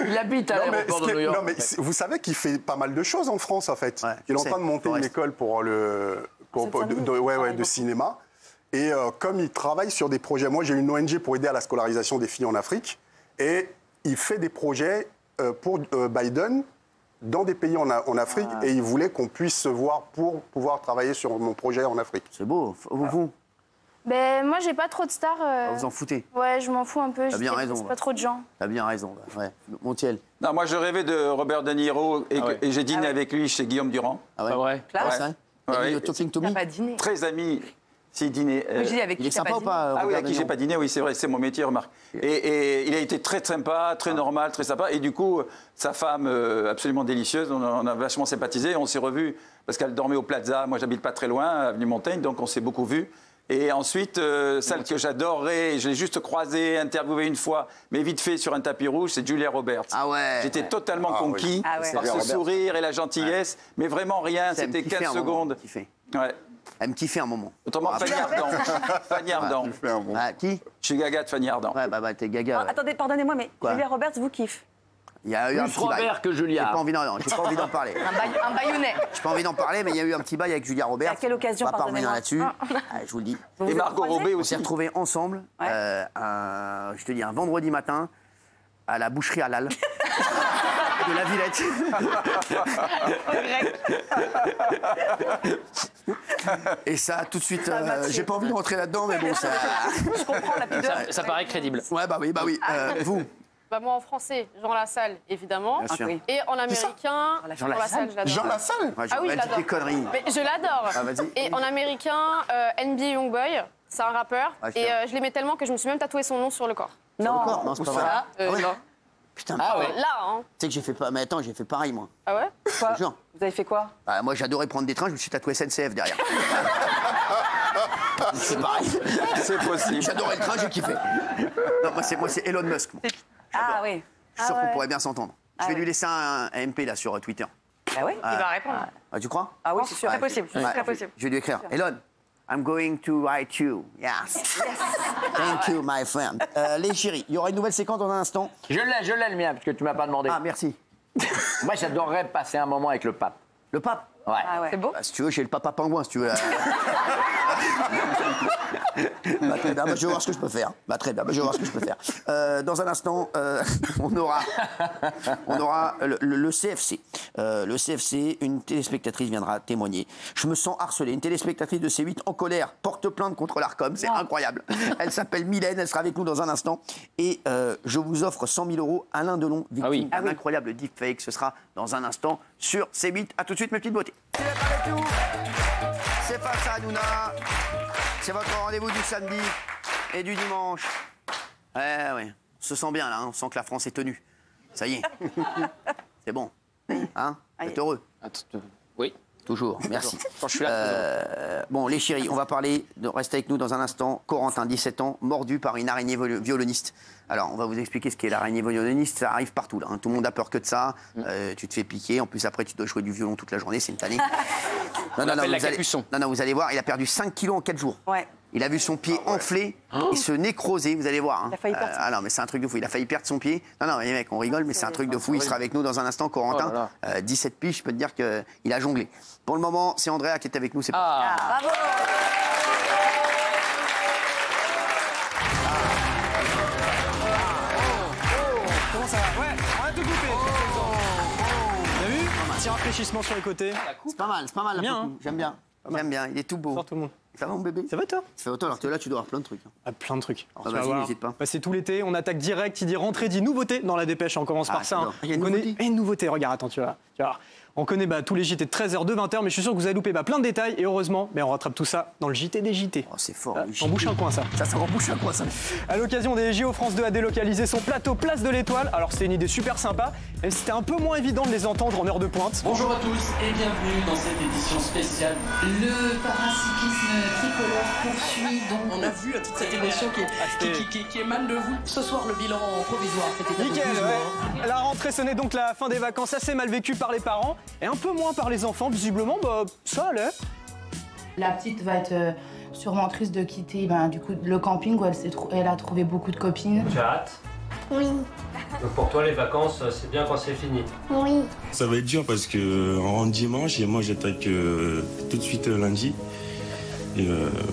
Il habite à non, mais, l'aéroport ce qui de est- New York. non, mais vous savez qu'il fait pas mal de choses en France, en fait. Ouais, Il est je en train sais. de monter une Forest. école pour de cinéma. Et comme il travaille sur des projets, moi j'ai une ONG pour aider à la scolarisation des filles en Afrique. Et il fait des projets pour Biden dans des pays en Afrique. Et il voulait qu'on puisse se voir pour pouvoir travailler sur mon projet en Afrique. C'est beau. Vous Ben, moi, j'ai pas trop de stars. vous en foutez. Ouais, je m'en fous un peu. T'as bien raison, C'est ouais. pas trop de gens. T'as bien raison. Ouais. Montiel. Non, moi je rêvais de Robert De Niro et, Ah ouais. et j'ai dîné avec lui chez Guillaume Durand. Ah ouais? Pas vrai. Ah, c'est vrai? Ouais. T'as dit Talking to T'as Me? pas dîné. Très ami, si dîné. Mais je dis avec Il qui est t'as sympa pas ou dîné pas? Ah oui, Robert avec De qui j'ai Niro pas dîné, oui, c'est vrai, c'est mon métier, remarque. Et il a été très sympa, très normal, très sympa. Et du coup, sa femme, absolument délicieuse, on a vachement sympathisé. On s'est revus parce qu'elle dormait au Plaza. Moi, j'habite pas très loin, avenue Montaigne, donc on s'est beaucoup vus. Et ensuite, celle que j'adorais, je l'ai juste croisée, interviewée une fois, mais vite fait sur un tapis rouge, c'est Julia Roberts. Ah ouais. J'étais totalement conquis Ah ouais. par Julia ce Roberts. sourire et la gentillesse, mais vraiment rien, Elle me c'était kiffait 15 un moment, secondes. kiffait. Ouais. Elle me kiffait un moment. Autrement, Ah, Fanny Ardant. Fanny Ardant. Ah, qui? Je suis gaga de Fanny Ardant. Ouais, bah, t'es gaga. ouais. Attendez, pardonnez-moi, mais Quoi Julia Roberts vous kiffe. Il y a eu un Plus petit bail. Robert que J'ai Julia. pas envie d'en parler. Un baïonnet. J'ai pas envie d'en parler, mais il y a eu un petit bail avec Julia Roberts. À quelle occasion, On va pas revenir pardonnez-moi là-dessus. Je vous le dis. Vous Et vous Margot êtes croisés Robé On aussi. s'est retrouvés ensemble, Ouais. je te dis, un vendredi matin, à la boucherie halal de la Villette. Et ça, tout de suite, j'ai pas envie de rentrer là-dedans, mais bon, ça... Je comprends la pudeur. Ça paraît crédible. Ouais, bah oui. Vous Bah moi en français, Jean Lassalle, évidemment. Bien sûr. Et en américain, Jean Lassalle, je l'adore. Jean Lassalle? Ouais, Ah oui, je ouais, l'adore. des conneries. Mais je l'adore. Ah, vas-y. Et en américain, NBA Youngboy, c'est un rappeur. Ah, Et je l'aimais tellement que je me suis même tatoué son nom sur le corps. Non, c'est pas vrai. Ah, ouais. non. Putain, Là, hein. tu sais que j'ai fait pas. Mais attends, j'ai fait pareil, moi. Ah ouais? Quoi Genre. Vous avez fait quoi? Bah, moi, j'adorais prendre des trains, je me suis tatoué SNCF derrière. C'est pareil. C'est possible. J'adorais le train, j'ai kiffé. Non, moi, c'est Elon Musk. Moi. Ah oui. Je suis sûr Ah qu'on ouais. pourrait bien s'entendre. Je vais lui laisser un MP là sur Twitter. Ah oui. Il va répondre. Ah, tu crois? Ah oui, c'est sûr. Très possible. Ouais. Très possible. Je vais lui écrire. Elon, I'm going to write you. Yes. Thank you, my friend. Les chéris, il y aura une nouvelle séquence dans un instant. Je l'ai le mien, parce que tu m'as pas demandé. Ah, merci. Moi, j'adorerais passer un moment avec le pape. Le pape? Ouais. Ah ouais. C'est beau? Bah, si tu veux, chez le papa pingouin, si tu veux. Bah, très bien, bah, je vais voir ce que je peux faire. Bah, très bien, bah, je vais voir ce que je peux faire. Dans un instant, on aura le CFC. Le CFC, une téléspectatrice viendra témoigner. Je me sens harcelé. Une téléspectatrice de C8 en colère porte plainte contre l'Arcom. C'est incroyable. Elle s'appelle Mylène, elle sera avec nous dans un instant. Et je vous offre 100 000 € Alain Delon, victime d'un incroyable deepfake. Ce sera dans un instant sur C8. A tout de suite, mes petites beautés. Vous êtes avec nous, c'est face à Hanouna. C'est votre rendez-vous du samedi et du dimanche. Ouais, on se sent bien là, hein. On sent que la France est tenue. Ça y est. C'est bon. Hein? Vous êtes heureux? Oui. Toujours, merci. Quand je suis là, bon, les chéris, on va parler, restez avec nous dans un instant. Corentin, 17 ans, mordu par une araignée violoniste. Alors, on va vous expliquer ce qu'est l'araignée violoniste. Ça arrive partout, là. Hein. Tout le monde a peur que de ça. Tu te fais piquer. En plus, après, tu dois jouer du violon toute la journée. C'est une tannée. Non, vous allez voir, il a perdu 5 kilos en 4 jours. Ouais. Il a vu son pied enfler et se nécroser, vous allez voir. Hein. Il a failli perdre. Ah non, mais c'est un truc de fou. Il a failli perdre son pied. Non, les mecs, on rigole, mais c'est un truc de fou. Il sera avec nous dans un instant, Corentin. 17 piges, je peux te dire qu'il a jonglé. Pour le moment, c'est Andrea qui est avec nous. C'est Bravo. Comment ça va? Ouais, on a tout coupé. T'as vu? Petit rafraîchissement sur les côtés. C'est pas mal, la bien, poupou. J'aime bien. J'aime bien, il est tout beau. Bonsoir tout le monde. Ça va mon bébé? Ça va toi? Ça fait autant, alors que là tu dois avoir plein de trucs. Ah, plein de trucs. Ah, vas-y, n'hésite pas. C'est tout l'été, on attaque direct, il dit rentrée, dit nouveauté dans la dépêche, on commence par ça. Hein. Il y a une On connaît... nouveauté. Et une nouveauté, regarde, attends, tu vas voir. On connaît tous les JT de 13h, de 20h, mais je suis sûr que vous avez loupé plein de détails, et heureusement, on rattrape tout ça dans le JT des JT. Oh, c'est fort. On bouche un coin, ça. Ça en bouche un coin, ça. À l'occasion des JO, France 2 a délocalisé son plateau Place de l'Étoile. Alors c'était une idée super sympa, mais c'était un peu moins évident de les entendre en heure de pointe. Bonjour à tous et bienvenue dans cette édition spéciale. Le paracyclisme tricolore poursuit donc. On a vu toute cette émotion qui émane de vous. Ce soir, le bilan provisoire fait état de 12 morts. La rentrée, ce n'est donc la fin des vacances assez mal vécue par les parents et un peu moins par les enfants. Visiblement, ça allait. La petite va être sûrement triste de quitter du coup, le camping où elle a trouvé beaucoup de copines. Tu as hâte? Oui. Donc pour toi, les vacances, c'est bien quand c'est fini? Oui. Ça va être dur parce qu'on rentre dimanche et moi j'attaque tout de suite lundi. Et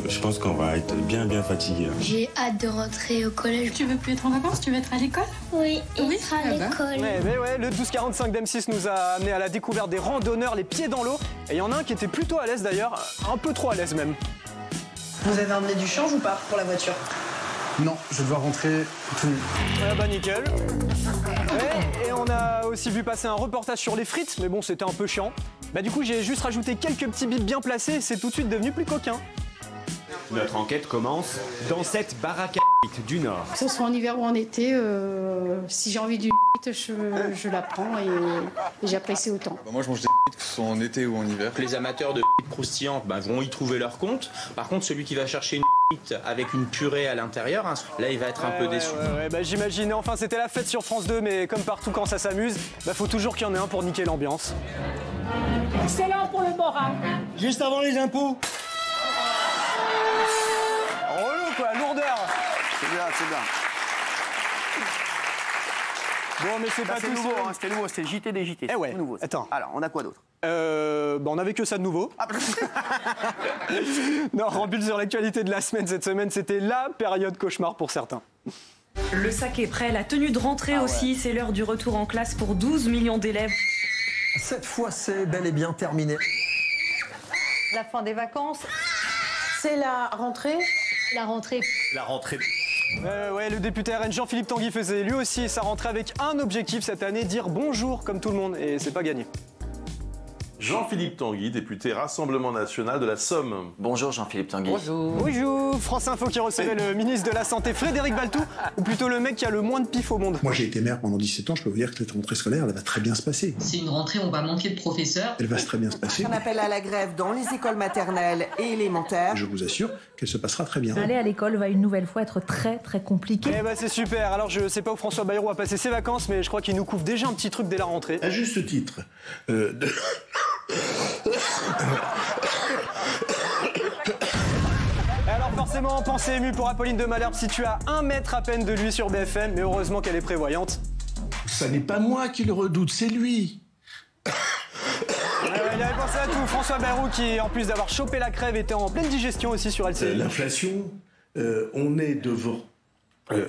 je pense qu'on va être bien fatigué. J'ai hâte de rentrer au collège. Tu veux plus être en vacances? Tu veux être à l'école? Oui, être à l'école. Mais le 1245 d'M6 nous a amené à la découverte des randonneurs les pieds dans l'eau. Et il y en a un qui était plutôt à l'aise d'ailleurs, un peu trop à l'aise même. Vous avez emmené du change ou pas pour la voiture? Non, je vais devoir rentrer tout nu. Nickel. Et on a aussi vu passer un reportage sur les frites, mais bon, c'était un peu chiant. Du coup, j'ai juste rajouté quelques petits bips bien placés et c'est tout de suite devenu plus coquin. Notre enquête commence dans cette baraque du Nord. Que ce soit en hiver ou en été, si j'ai envie du je la prends et j'apprécie autant. Moi, je mange des que ce soit en été ou en hiver. Les amateurs de croustillantes vont y trouver leur compte. Par contre, celui qui va chercher une avec une purée à l'intérieur, là, il va être un peu déçu. J'imaginais. Enfin, c'était la fête sur France 2, mais comme partout quand ça s'amuse, faut toujours qu'il y en ait un pour niquer l'ambiance. Excellent pour le moral. Juste avant les impôts. Relou quoi, lourdeur. C'est bien. Bon, mais c'est pas tout nouveau, hein, c'était nouveau, c'était le JT des JT. Ouais. Nouveau. Attends. Alors, on a quoi d'autre? On avait que ça de nouveau. Non, rembule sur l'actualité de la semaine. Cette semaine, c'était la période cauchemar pour certains. Le sac est prêt, la tenue de rentrée aussi. C'est l'heure du retour en classe pour 12 millions d'élèves. Cette fois, c'est bel et bien terminé. La fin des vacances. C'est la rentrée. La rentrée. La rentrée. Ouais, le député RN Jean-Philippe Tanguy faisait lui aussi sa rentrée avec un objectif cette année, dire bonjour comme tout le monde, et c'est pas gagné. Jean-Philippe Tanguy, député Rassemblement National de la Somme. Bonjour Jean-Philippe Tanguy. Bonjour. Bonjour. France Info qui recevait le ministre de la Santé Frédéric Valletoux, ou plutôt le mec qui a le moins de pif au monde. Moi, j'ai été maire pendant 17 ans, je peux vous dire que cette rentrée scolaire, elle va très bien se passer. C'est une rentrée où on va manquer de professeurs. Elle va très bien se passer. On appelle à la grève dans les écoles maternelles et élémentaires. Je vous assure qu'elle se passera très bien. Aller à l'école va une nouvelle fois être très très compliqué. Eh ben c'est super. Alors je sais pas où François Bayrou a passé ses vacances, mais je crois qu'il nous couvre déjà un petit truc dès la rentrée. À juste titre. Alors forcément, pensée émue pour Apolline de Malherbe située à 1 mètre à peine de lui sur BFM, mais heureusement qu'elle est prévoyante. Ça n'est pas moi qui le redoute, c'est lui. Il avait pensé à tout. François Bayrou qui, en plus d'avoir chopé la crève, était en pleine digestion aussi sur LCI. L'inflation, on est devant. Ouais.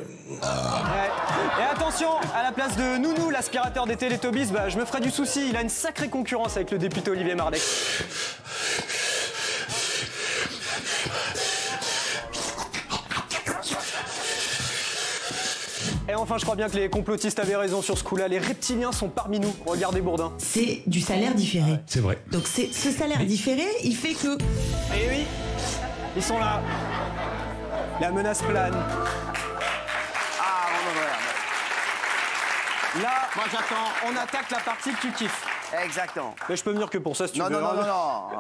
Et attention, à la place de Nounou, l'aspirateur des Télétobies, je me ferai du souci. Il a une sacrée concurrence avec le député Olivier Marleix. Et enfin, je crois bien que les complotistes avaient raison sur ce coup-là. Les reptiliens sont parmi nous. Regardez Bourdin. C'est du salaire différé. C'est vrai. Donc ce salaire différé, il fait que... Eh oui, ils sont là. La menace plane. Là, moi j'attends. On attaque la partie que tu kiffes. Exactement. Mais je peux venir que pour ça si tu veux. Non,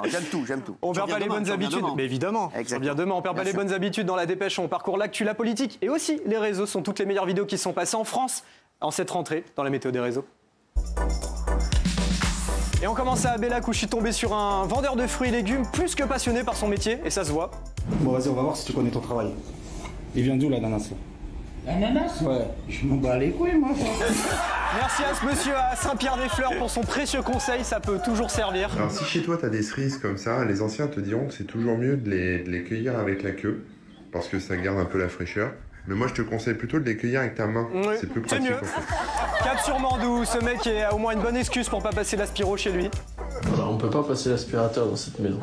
j'aime tout, j'aime tout. On perd pas les bonnes habitudes. Mais évidemment. Bien demain, on perd pas les bonnes habitudes dans la dépêche. On parcourt l'actu, la politique et aussi les réseaux. Sont toutes les meilleures vidéos qui sont passées en France en cette rentrée dans la météo des réseaux. Et on commence à Bellac où je suis tombé sur un vendeur de fruits et légumes plus que passionné par son métier et ça se voit. Bon, vas-y, on va voir si tu connais ton travail. Il vient d'où l'ananas? L'ananas? Ouais, je m'en bats les couilles, moi. Merci à ce monsieur à Saint-Pierre-des-Fleurs pour son précieux conseil, ça peut toujours servir. Alors si chez toi tu as des cerises comme ça, les anciens te diront que c'est toujours mieux de les cueillir avec la queue, parce que ça garde un peu la fraîcheur. Mais moi je te conseille plutôt de les cueillir avec ta main, oui, c'est plus pratique. Mieux. En fait. Cap sur Mandou, ce mec a au moins une bonne excuse pour pas passer l'aspiro chez lui. Alors, on peut pas passer l'aspirateur dans cette maison.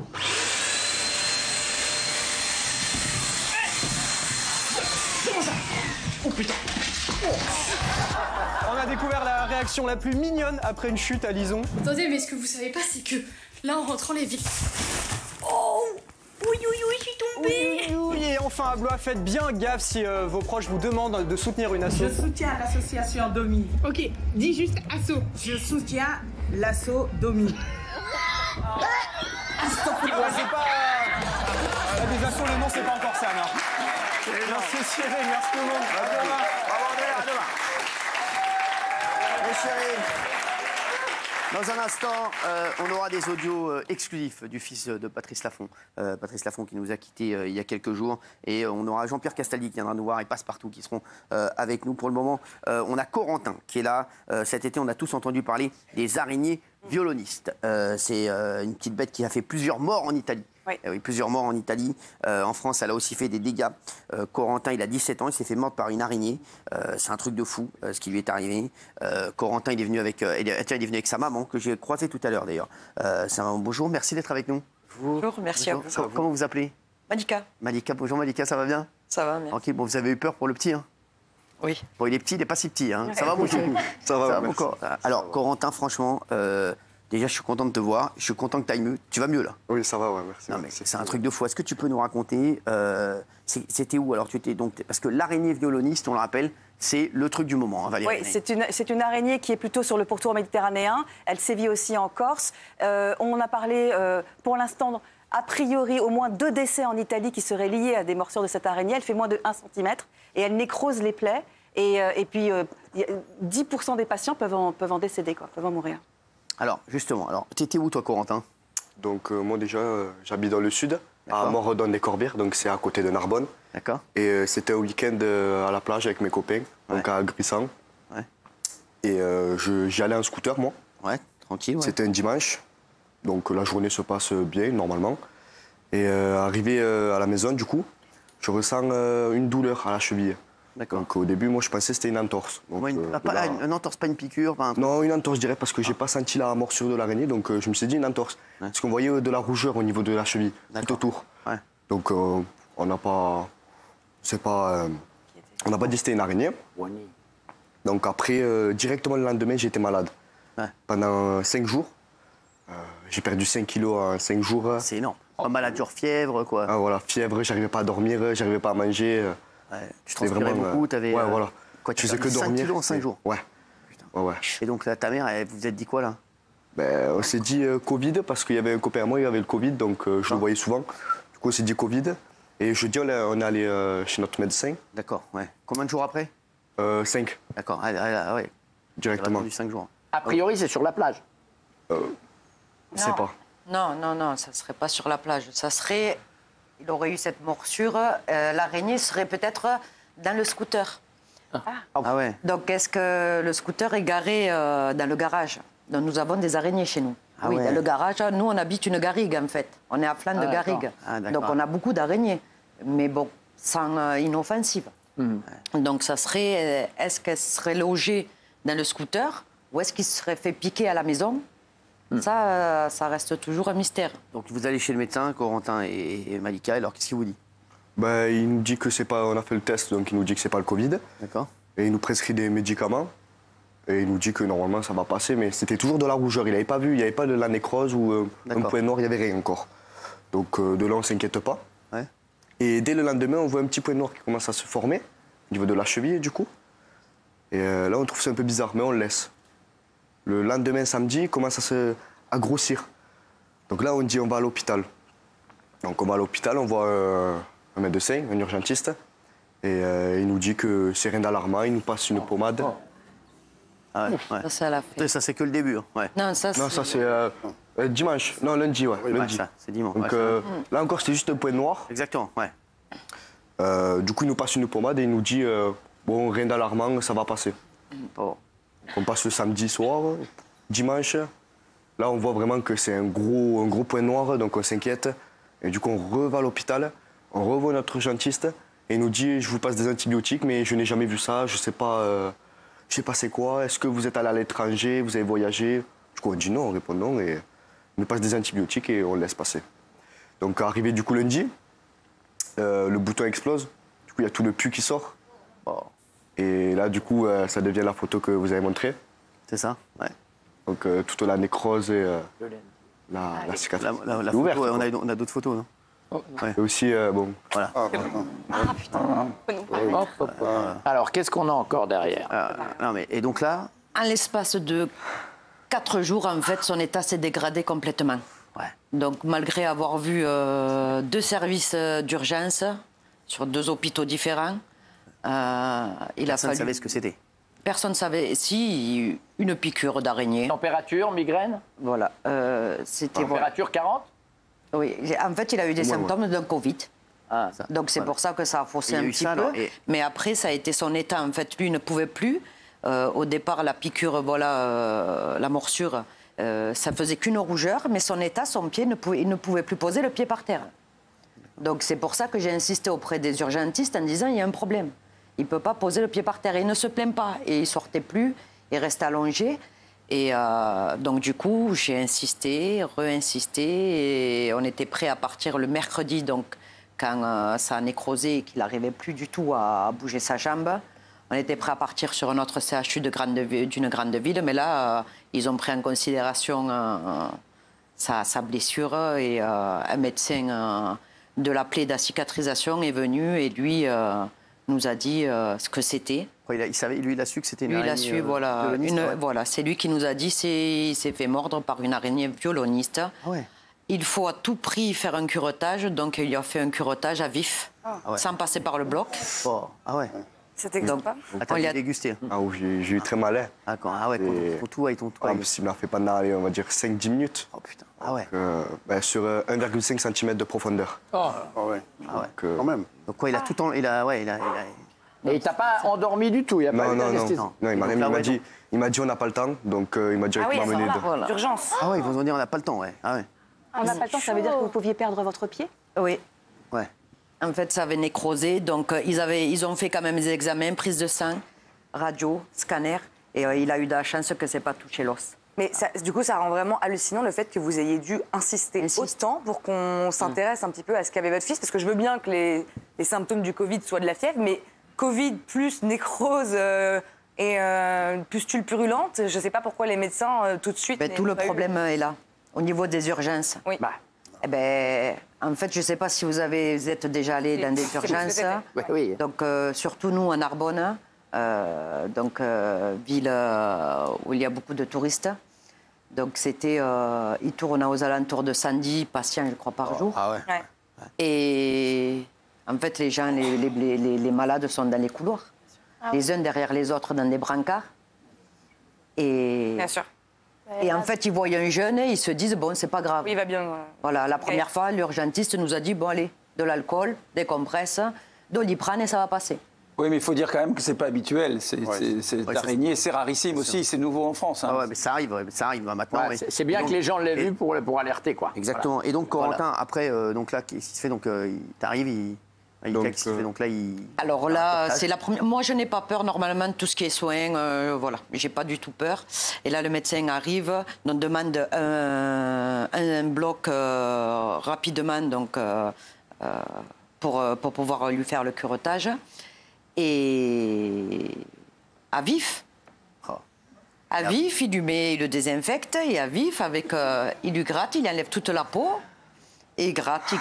Oh putain. On a découvert la réaction la plus mignonne après une chute à Lison. Attendez, mais ce que vous savez pas, c'est que là, en rentrant les villes... Oh! Oui, je suis tombée! Oui, et enfin, à Blois, faites bien gaffe si vos proches vous demandent de soutenir une asso. Je soutiens l'association Domi. Ok, dis juste asso. Je soutiens l'asso Domi. C'est pas... des assos, le nom, c'est pas encore ça, non. Merci Cyril, merci tout le monde. À demain. À demain. Mes chéris, dans un instant, on aura des audios exclusifs du fils de Patrice Laffont. Patrice Laffont qui nous a quittés il y a quelques jours. Et on aura Jean-Pierre Castaldi qui viendra nous voir et Passepartout qui seront avec nous. Pour le moment, on a Corentin qui est là. Cet été, on a tous entendu parler des araignées violonistes. C'est une petite bête qui a fait plusieurs morts en Italie. Oui, plusieurs morts en Italie. En France, elle a aussi fait des dégâts. Corentin, il a 17 ans, il s'est fait mordre par une araignée. C'est un truc de fou, ce qui lui est arrivé. Corentin, il est venu avec sa maman, que j'ai croisée tout à l'heure d'ailleurs. Bonjour, merci d'être avec nous. Bonjour, merci à vous. Comment vous appelez? Malika. Malika, bonjour Malika, ça va bien? Ça va, merci. Ok, bon, vous avez eu peur pour le petit, hein? Oui. Bon, il est petit, il n'est pas si petit, hein. Ça va, mon chou? Ça va, merci. Alors, Corentin, franchement... Déjà, je suis content de te voir. Je suis content que tu ailles mieux. Tu vas mieux, là? Oui, ça va, ouais, merci. Non, mais c'est un truc de fou. Est-ce que tu peux nous raconter c'était où? Alors, tu étais donc... Parce que l'araignée violoniste, on le rappelle, c'est le truc du moment, hein, Valérie. Oui, c'est une araignée qui est plutôt sur le pourtour méditerranéen. Elle sévit aussi en Corse. On a parlé, pour l'instant, a priori, au moins 2 décès en Italie qui seraient liés à des morsures de cette araignée. Elle fait moins de 1 cm et elle nécrose les plaies. Et puis, 10% des patients peuvent en décéder, peuvent en mourir. Alors, justement, t'étais où, toi, Corentin? Donc, moi, déjà, j'habite dans le sud, à Moredon-des-Corbières, donc c'est à côté de Narbonne. D'accord. Et c'était un week-end à la plage avec mes copains, donc à Grissan. Ouais. Et j'y allais en scooter, moi. Ouais, tranquille. Ouais. C'était un dimanche, donc la journée se passe bien, normalement. Et arrivé à la maison, du coup, je ressens une douleur à la cheville. Donc au début, moi je pensais que c'était une entorse. Donc, une entorse, pas une piqûre Non, une entorse, je dirais, parce que j'ai pas senti la morsure de l'araignée, donc je me suis dit une entorse. Parce qu'on voyait de la rougeur au niveau de la cheville, tout autour. Donc on n'a pas... on n'a pas dit que c'était une araignée. Donc après, directement le lendemain, j'ai été malade. Pendant 5 jours. J'ai perdu 5 kilos en 5 jours. C'est énorme. Malade, genre fièvre, quoi. Ah, voilà, fièvre, j'arrivais pas à dormir, j'arrivais pas à manger. Tu transpirais beaucoup, t'avais... Ouais, voilà. Quoi, tu faisais que dormir. 5 kilos en 5 jours. Ouais. Ouais. Et donc là, ta mère, vous vous êtes dit quoi, là? On s'est dit Covid, parce qu'il y avait un copain à moi, il avait le Covid, donc je le voyais souvent. Du coup, on s'est dit Covid. Et jeudi, on est allé chez notre médecin. D'accord, ouais. Combien de jours après? 5. D'accord, ouais. Directement. 5 jours. A priori, c'est sur la plage. Je sais pas. Non, ça serait pas sur la plage. Ça serait, il aurait eu cette morsure, l'araignée serait peut-être dans le scooter. Ah ouais. Donc est-ce que le scooter est garé dans le garage? Donc nous avons des araignées chez nous. Ah oui, ouais. dans le garage, nous on habite une garrigue en fait. On est à flanc de garrigue. Donc on a beaucoup d'araignées. Mais bon, sans inoffensive. Donc ça serait, est-ce qu'elle serait logée dans le scooter ou est-ce qu'il serait fait piquer à la maison? Ça reste toujours un mystère. Donc vous allez chez le médecin, Corentin et Malika, alors qu'est-ce qu'il vous dit? Il nous dit que c'est pas... On a fait le test, donc il nous dit que c'est pas le Covid. D'accord. Et il nous prescrit des médicaments. Et il nous dit que normalement ça va passer, mais c'était toujours de la rougeur. Il n'avait pas vu, il n'y avait pas de la nécrose ou un point noir, il n'y avait rien encore. Donc de là, on ne s'inquiète pas. Ouais. Et dès le lendemain, on voit un petit point noir qui commence à se former, au niveau de la cheville, du coup. Et là, on trouve ça un peu bizarre, mais on le laisse. Le lendemain, samedi, il commence à grossir. Donc là, on dit on va à l'hôpital. Donc on va à l'hôpital, on voit un médecin, un urgentiste. Et il nous dit que c'est rien d'alarmant, il nous passe une pommade. Ah ouais. Ça, ça l'a fait. Ça, c'est que le début. Ouais. Non, ça c'est dimanche. Non, lundi, ouais. Oui, lundi. c'est dimanche. Donc là encore, c'était juste un point noir. Exactement, ouais. Du coup, il nous passe une pommade et il nous dit bon, rien d'alarmant, ça va passer. Bon. On passe le samedi soir, dimanche. Là, on voit vraiment que c'est un gros point noir, donc on s'inquiète. Et du coup, on va à l'hôpital, on revoit notre urgentiste et il nous dit je vous passe des antibiotiques, mais je n'ai jamais vu ça, je sais pas c'est quoi. Est-ce que vous êtes allé à l'étranger, vous avez voyagé? Du coup, on dit non, on répond non et il nous passe des antibiotiques et on le laisse passer. Donc, arrivé du coup lundi, le bouton explose. Du coup, il y a tout le pus qui sort. Oh. Et là, du coup, ça devient la photo que vous avez montrée. C'est ça, ouais. Donc, toute la nécrose et la cicatrice. La photo, ouais, on a d'autres photos, non? Ouais. Et aussi, bon. Voilà. Alors, qu'est-ce qu'on a encore derrière? Non, mais, et donc là? En l'espace de 4 jours, en fait, son état s'est dégradé complètement. Ouais. Donc, malgré avoir vu 2 services d'urgence sur 2 hôpitaux différents, Personne ne savait ce que c'était. Personne ne savait. Si, une piqûre d'araignée. Température, migraine? Voilà. C'était température 40? Oui. En fait, il a eu des symptômes d'un Covid. Ah, donc c'est pour ça que ça a faussé un petit peu. Mais après, ça a été son état. En fait, lui, il ne pouvait plus. Au départ, la piqûre, la morsure, ça faisait qu'une rougeur. Mais son état, son pied, il ne pouvait plus poser le pied par terre. Donc c'est pour ça que j'ai insisté auprès des urgentistes en disant il y a un problème. Il ne peut pas poser le pied par terre. Et il ne se plaint pas. Et il ne sortait plus. Il restait allongé. Et donc du coup, j'ai insisté, re-insisté. Et on était prêt à partir le mercredi. Donc quand ça a nécrosé et qu'il n'arrivait plus du tout à bouger sa jambe, on était prêt à partir sur un autre CHU d'une grande ville. Mais là, ils ont pris en considération sa blessure. Et un médecin de la plaie de la cicatrisation est venu et lui nous a dit ce que c'était. Il savait, lui, il a su que c'était une araignée. araignée. Il a su, voilà. Voilà, c'est lui qui nous a dit il s'est fait mordre par une araignée violoniste. Ah ouais. Il faut à tout prix faire un curettage, donc il a fait un curettage à vif, sans passer par le bloc. Oh. Ah ouais. C'était sympa. T'as dégusté. Ah oui, j'ai eu très mal. Ah ouais, ton tout avec ton toit. Il m'a fait pendant, on va dire, 5-10 minutes. Oh putain, ah ouais. Sur 1,5 cm de profondeur. Oh, ah ouais. Quand même. Donc quoi, il a tout en... Et il t'a pas endormi du tout? Il y a pas non, il m'a dit on n'a pas le temps, donc il m'a directement mené d'urgence. Ah ouais, ils vont dire on n'a pas le temps, ouais. Ah ouais. On n'a pas le temps, ça veut dire que vous pouviez perdre votre pied? Oui. Ouais. En fait, ça avait nécrosé. Donc, ils ont fait quand même des examens, prise de sang, radio, scanner. Et il a eu de la chance que c'est pas touché l'os. Mais ça, du coup, ça rend vraiment hallucinant le fait que vous ayez dû insister autant pour qu'on s'intéresse un petit peu à ce qu'avait votre fils. Parce que je veux bien que les symptômes du Covid soient de la fièvre, mais Covid plus nécrose et pustule purulente, je ne sais pas pourquoi les médecins, tout de suite... Tout le problème est là, au niveau des urgences. Oui. Eh ben, en fait, je ne sais pas si vous êtes déjà allé dans des urgences. Oui. Donc, surtout nous, à Narbonne, ville où il y a beaucoup de touristes. Donc, c'était... il tourne aux alentours de 110 patients, je crois, par jour. Ah ouais. Et en fait, les gens, les malades sont dans les couloirs. Les uns derrière les autres dans des brancards. Et... Bien sûr. Et en fait, ils voient un jeune et ils se disent, bon, c'est pas grave. Oui, il va bien. Voilà, la première fois, l'urgentiste nous a dit, bon, allez, de l'alcool, des compresses, Doliprane et ça va passer. Oui, mais il faut dire quand même que c'est pas habituel. Cette araignée, c'est rarissime aussi, c'est nouveau en France. Hein. Ah ouais, mais ça arrive maintenant. Ouais, c'est bien que les gens l'aient vu pour alerter, quoi. Exactement. Voilà. Et donc, Corentin, après, donc là, qu'est-ce qui se fait? Donc, t'arrives, Alors là, c'est la première. Moi, je n'ai pas peur normalement de tout ce qui est soins. Voilà, j'ai pas du tout peur. Et là, le médecin arrive, on demande un bloc rapidement, donc pour pouvoir lui faire le curettage. Et à vif. À vif, il le désinfecte et à vif, il lui gratte, il enlève toute la peau et il gratte.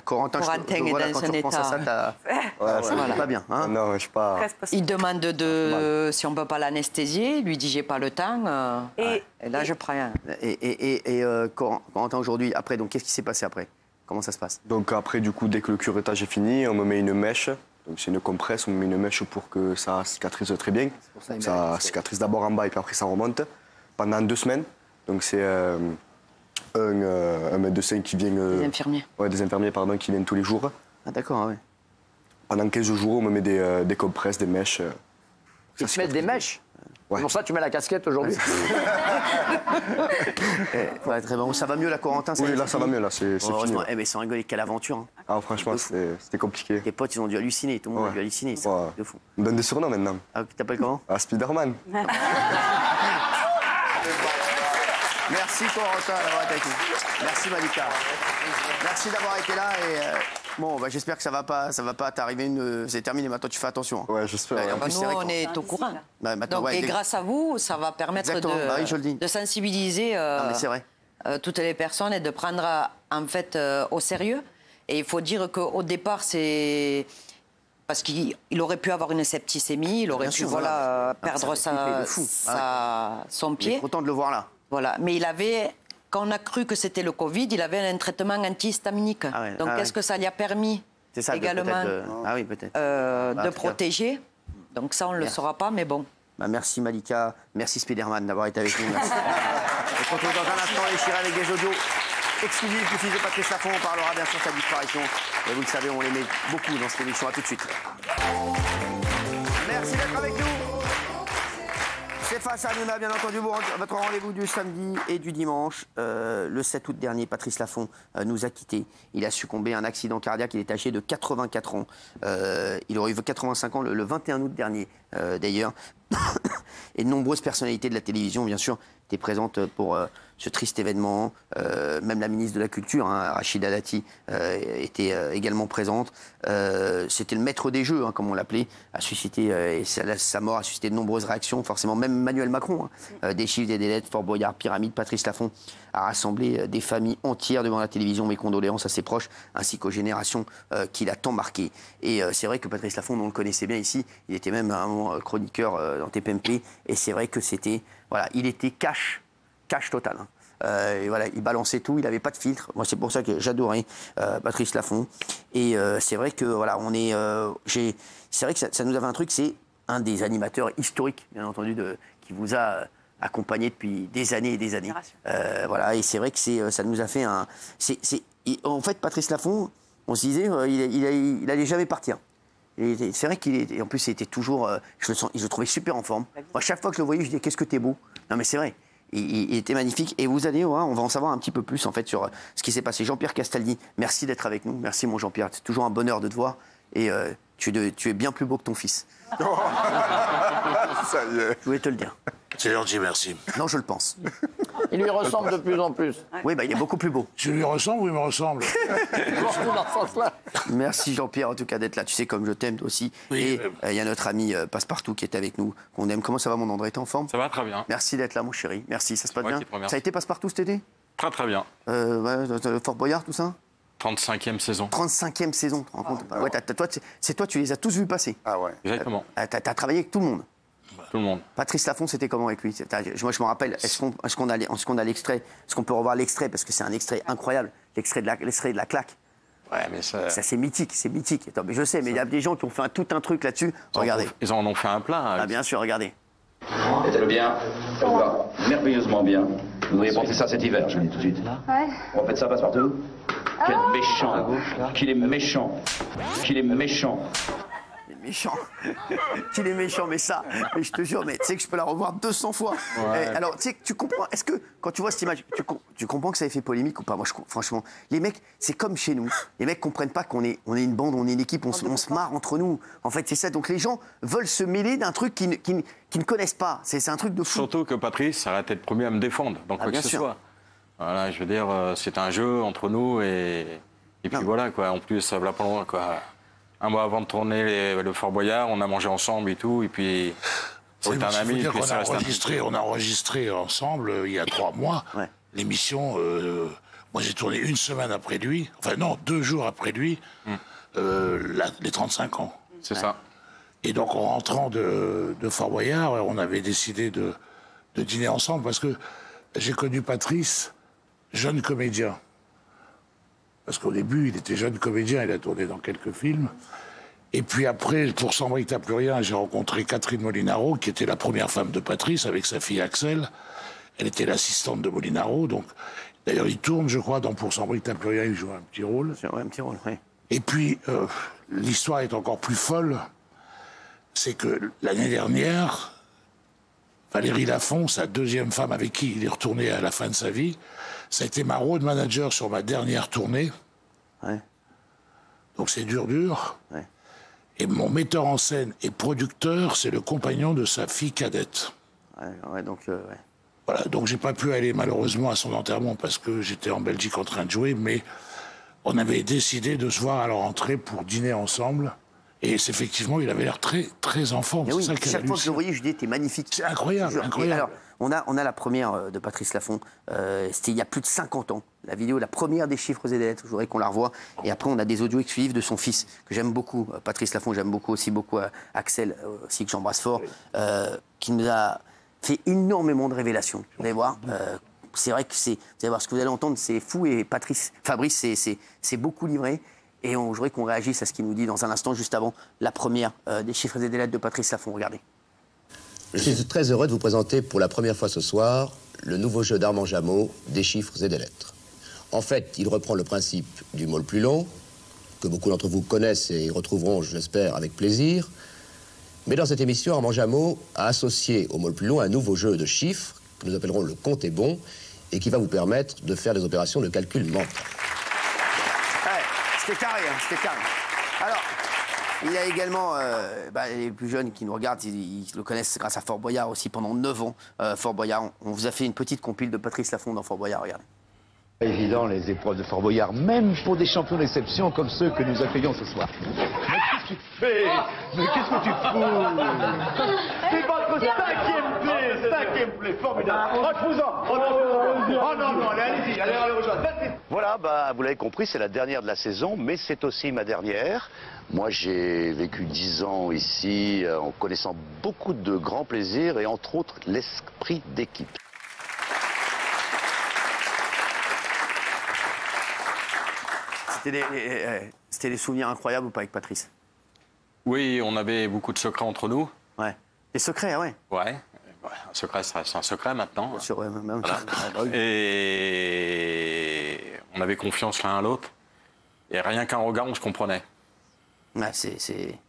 Corentin, pour intégrer voilà, dans quand un tu repenses à ça, ça va pas bien. Hein, non, je suis pas... Il demande si on peut pas l'anesthésier. Il lui dit j'ai pas le temps. Et là, je prends un. Et Corentin, aujourd'hui, après, donc qu'est-ce qui s'est passé après? Comment ça se passe? Donc après, du coup, dès que le curettage est fini, on me met une mèche. Donc c'est une compresse, on me met une mèche pour que ça cicatrise très bien. Ça cicatrise d'abord en bas et puis après ça remonte. Pendant 2 semaines. Donc c'est un médecin qui vient... Des infirmiers. Ouais, des infirmiers, pardon, qui viennent tous les jours. Ah d'accord, ouais. Pendant 15 jours, on me met des compresses, des mèches. Ils te mettent des mèches? Ouais. C'est pour ça que tu mets la casquette aujourd'hui. Ouais, très bon. Ça va mieux là, Corentin? Oui, là ça va mieux, là c'est fini. Eh mais sans rigoler, quelle aventure. Hein. Ah franchement, c'était compliqué. Tes potes, ils ont dû halluciner, tout le monde a dû halluciner. C'est de fou. On me donne des surnoms maintenant. Ah, tu t'appelles comment? Ah, Spider-Man. Merci Corentin d'avoir été avec nous. Merci Malika. Merci d'avoir été là et bon, bah, j'espère que ça va pas t'arriver c'est terminé maintenant, tu fais attention. Ouais, j'espère. Nous, on est au courant. Donc, et grâce à vous, ça va permettre de sensibiliser toutes les personnes et de prendre en fait au sérieux. Et il faut dire qu'au départ, c'est... Parce qu'il aurait pu avoir une septicémie, il aurait pu perdre son pied. Il est content de le voir là. Voilà, mais quand on a cru que c'était le Covid, il avait un traitement antihistaminique. Donc, qu'est-ce que ça lui a permis également de protéger? Donc ça, on ne le saura pas, mais bon. Bah, merci Malika, merci Spider-Man d'avoir été avec nous. Merci. On se retrouve dans un instant, les Chirés avec des audios exclusifs du fils de Patrice Laffont. On parlera bien sûr de sa disparition. Et vous le savez, on l'aimait beaucoup dans cette émission. À tout de suite. Merci d'être avec nous. C'est Face à Hanouna, bien entendu, votre rendez-vous du samedi et du dimanche. Le 7 août dernier, Patrice Laffont nous a quittés. Il a succombé à un accident cardiaque. Il est âgé de 84 ans. Il aurait eu 85 ans le 21 août dernier, d'ailleurs. Et de nombreuses personnalités de la télévision, bien sûr, étaient présentes pour ce triste événement. Même la ministre de la Culture, Rachida Dati, était également présente. C'était le maître des jeux, comme on l'appelait, et sa mort a suscité de nombreuses réactions. Forcément, même Emmanuel Macron, des chiffres et des lettres, Fort Boyard, Pyramide, Patrice Laffont a rassemblé des familles entières devant la télévision. Mes condoléances à ses proches, ainsi qu'aux générations qu'il a tant marquées. Et c'est vrai que Patrice Laffont, on le connaissait bien ici, il était même à un moment chroniqueur dans TPMP, et c'est vrai que c'était... Voilà, il était cash total. Et voilà, il balançait tout, il n'avait pas de filtre. Moi, c'est pour ça que j'adorais Patrice Laffont. Et c'est vrai que voilà, c'est vrai que ça nous avait un truc, c'est un des animateurs historiques, bien entendu, qui vous a accompagné depuis des années et des années. Voilà, et c'est vrai que ça nous a fait un. En fait, Patrice Laffont, on se disait, il allait jamais partir. C'est vrai en plus, il était toujours. Je le trouvais super en forme. Moi, chaque fois que je le voyais, je disais, qu'est-ce que t'es beau. Non, mais c'est vrai. il était magnifique. Et vous allez, on va en savoir un petit peu plus en fait sur ce qui s'est passé. Jean-Pierre Castaldi, merci d'être avec nous. Merci mon Jean-Pierre, c'est toujours un bonheur de te voir. Et tu es bien plus beau que ton fils. Ça y est. Je voulais te le dire. C'est gentil, merci. Non, je le pense. Il lui ressemble de plus en plus. Oui, il est beaucoup plus beau. Je lui ressemble ou il me ressemble? Merci Jean-Pierre en tout cas d'être là. Tu sais comme je t'aime toi aussi. Oui, et il y a notre ami Passepartout qui est avec nous, qu'on aime. Comment ça va mon André, t'es en forme? Ça va très bien. Merci d'être là mon chéri. Merci, ça se passe bien. Ça a été Passepartout cet été? Très très bien. Fort Boyard, tout ça? 35e saison. 35e saison, tu te rends compte? Ouais, toi, tu les as tous vus passer. Ah ouais. Exactement. T'as travaillé avec tout le monde. Tout le monde. Patrice Laffont, c'était comment avec lui? Moi, je me rappelle, est-ce qu'on a l'extrait? Est-ce qu'on peut revoir l'extrait? Parce que c'est un extrait incroyable, l'extrait de la claque. Ouais, mais ça c'est mythique, c'est mythique. Attends, mais je sais, mais il y a des gens qui ont fait tout un truc là-dessus. Regardez. Ils en ont fait un plein. Ah, bien sûr, regardez. Était-le bien? Ça vous va merveilleusement bien. Vous devriez porter ça cet hiver, je vous le dis tout de suite. Ouais. On fait ça Passepartout? Quel méchant. Qu'il est méchant. Qu'il est méchant. Méchant. Qu'il est méchant, mais ça, mais je te jure, mais tu sais que je peux la revoir 200 fois. Ouais. Alors, tu sais, tu comprends, est-ce que, quand tu vois cette image, tu comprends que ça avait fait polémique ou pas? Moi, franchement, les mecs, c'est comme chez nous. Les mecs comprennent pas qu'on est une bande, on est une équipe, on se marre entre nous. En fait, c'est ça. Donc, les gens veulent se mêler d'un truc qu'ils ne connaissent pas. C'est un truc de fou. Surtout que Patrice arrêtait le premier à me défendre, donc quoi que ce soit. Voilà, je veux dire, c'est un jeu entre nous et puis voilà, quoi. En plus, ça va pas loin, quoi. Un mois avant de tourner le Fort Boyard, on a mangé ensemble et tout, et puis c'est un ami. On a enregistré ensemble il y a 3 mois l'émission. Moi, j'ai tourné 1 semaine après lui, enfin non, 2 jours après lui, les 35 ans. C'est ça. Et donc, en rentrant de Fort Boyard, on avait décidé de dîner ensemble parce que j'ai connu Patrice, jeune comédien. Parce qu'au début, il était jeune comédien, il a tourné dans quelques films. Et puis après, pour Sans briques, t'as plus rien, j'ai rencontré Catherine Molinaro, qui était la première femme de Patrice, avec sa fille Axel. Elle était l'assistante de Molinaro. Donc, d'ailleurs, il tourne, je crois, dans Pour Sans briques, t'as plus rien, il joue un petit rôle. Ouais, un petit rôle, oui. Et puis, l'histoire est encore plus folle. C'est que l'année dernière, Valérie Laffont, sa 2e femme avec qui il est retourné à la fin de sa vie, ça a été ma road manager sur ma dernière tournée. Ouais. Donc c'est dur. Ouais. Et mon metteur en scène et producteur, c'est le compagnon de sa fille cadette. Ouais, donc, Voilà, donc j'ai pas pu aller malheureusement à son enterrement parce que j'étais en Belgique en train de jouer, mais on avait décidé de se voir à la rentrée pour dîner ensemble. Et effectivement, il avait l'air très, très enfant. Oui, chaque fois que je le voyais, je disais, t'es magnifique. C'est incroyable, incroyable. Alors, on a la première de Patrice Laffont. C'était il y a plus de 50 ans. La vidéo, la première des chiffres et des lettres. Je voudrais qu'on la revoie. Et après, on a des audios exclusifs de son fils, que j'aime beaucoup. Patrice Laffont, j'aime beaucoup aussi Axel, aussi que j'embrasse fort, qui nous a fait énormément de révélations. Vous allez voir. C'est vrai que vous allez voir ce que vous allez entendre, c'est fou. Et Fabrice, c'est beaucoup livré. Et je voudrais qu'on réagisse à ce qu'il nous dit dans un instant, juste avant la première des chiffres et des lettres de Patrice Laffont. Regardez. Je suis très heureux de vous présenter pour la première fois ce soir le nouveau jeu d'Armand Jameau, des chiffres et des lettres. En fait, il reprend le principe du mot le plus long, que beaucoup d'entre vous connaissent et retrouveront, je l'espère, avec plaisir. Mais dans cette émission, Armand Jameau a associé au mot le plus long un nouveau jeu de chiffres, que nous appellerons le compte est bon, et qui va vous permettre de faire des opérations de calcul mental. C'était carré, c'était carré. Alors, il y a également les plus jeunes qui nous regardent, ils le connaissent grâce à Fort Boyard aussi pendant 9 ans. Fort Boyard, on vous a fait une petite compile de Patrice Laffont dans Fort Boyard, regardez. Pas évident les épreuves de Fort Boyard, même pour des champions d'exception comme ceux que nous accueillons ce soir. Mais qu'est-ce que tu fais? Mais qu'est-ce que tu fous? C'est votre 5e play, formidable. Oh non, allez-y, allez rejoindre. Voilà, vous l'avez compris, c'est la dernière de la saison, mais c'est aussi ma dernière. Moi, j'ai vécu 10 ans ici en connaissant beaucoup de grands plaisirs et entre autres l'esprit d'équipe. C'était des souvenirs incroyables ou pas avec Patrice? Oui, on avait beaucoup de secrets entre nous. Ouais. Des secrets, ouais. Ouais. Un secret, ça reste un secret maintenant. Bien sûr, ouais, même voilà. Et on avait confiance l'un à l'autre. Et rien qu'un regard, on se comprenait. Ouais, c'était,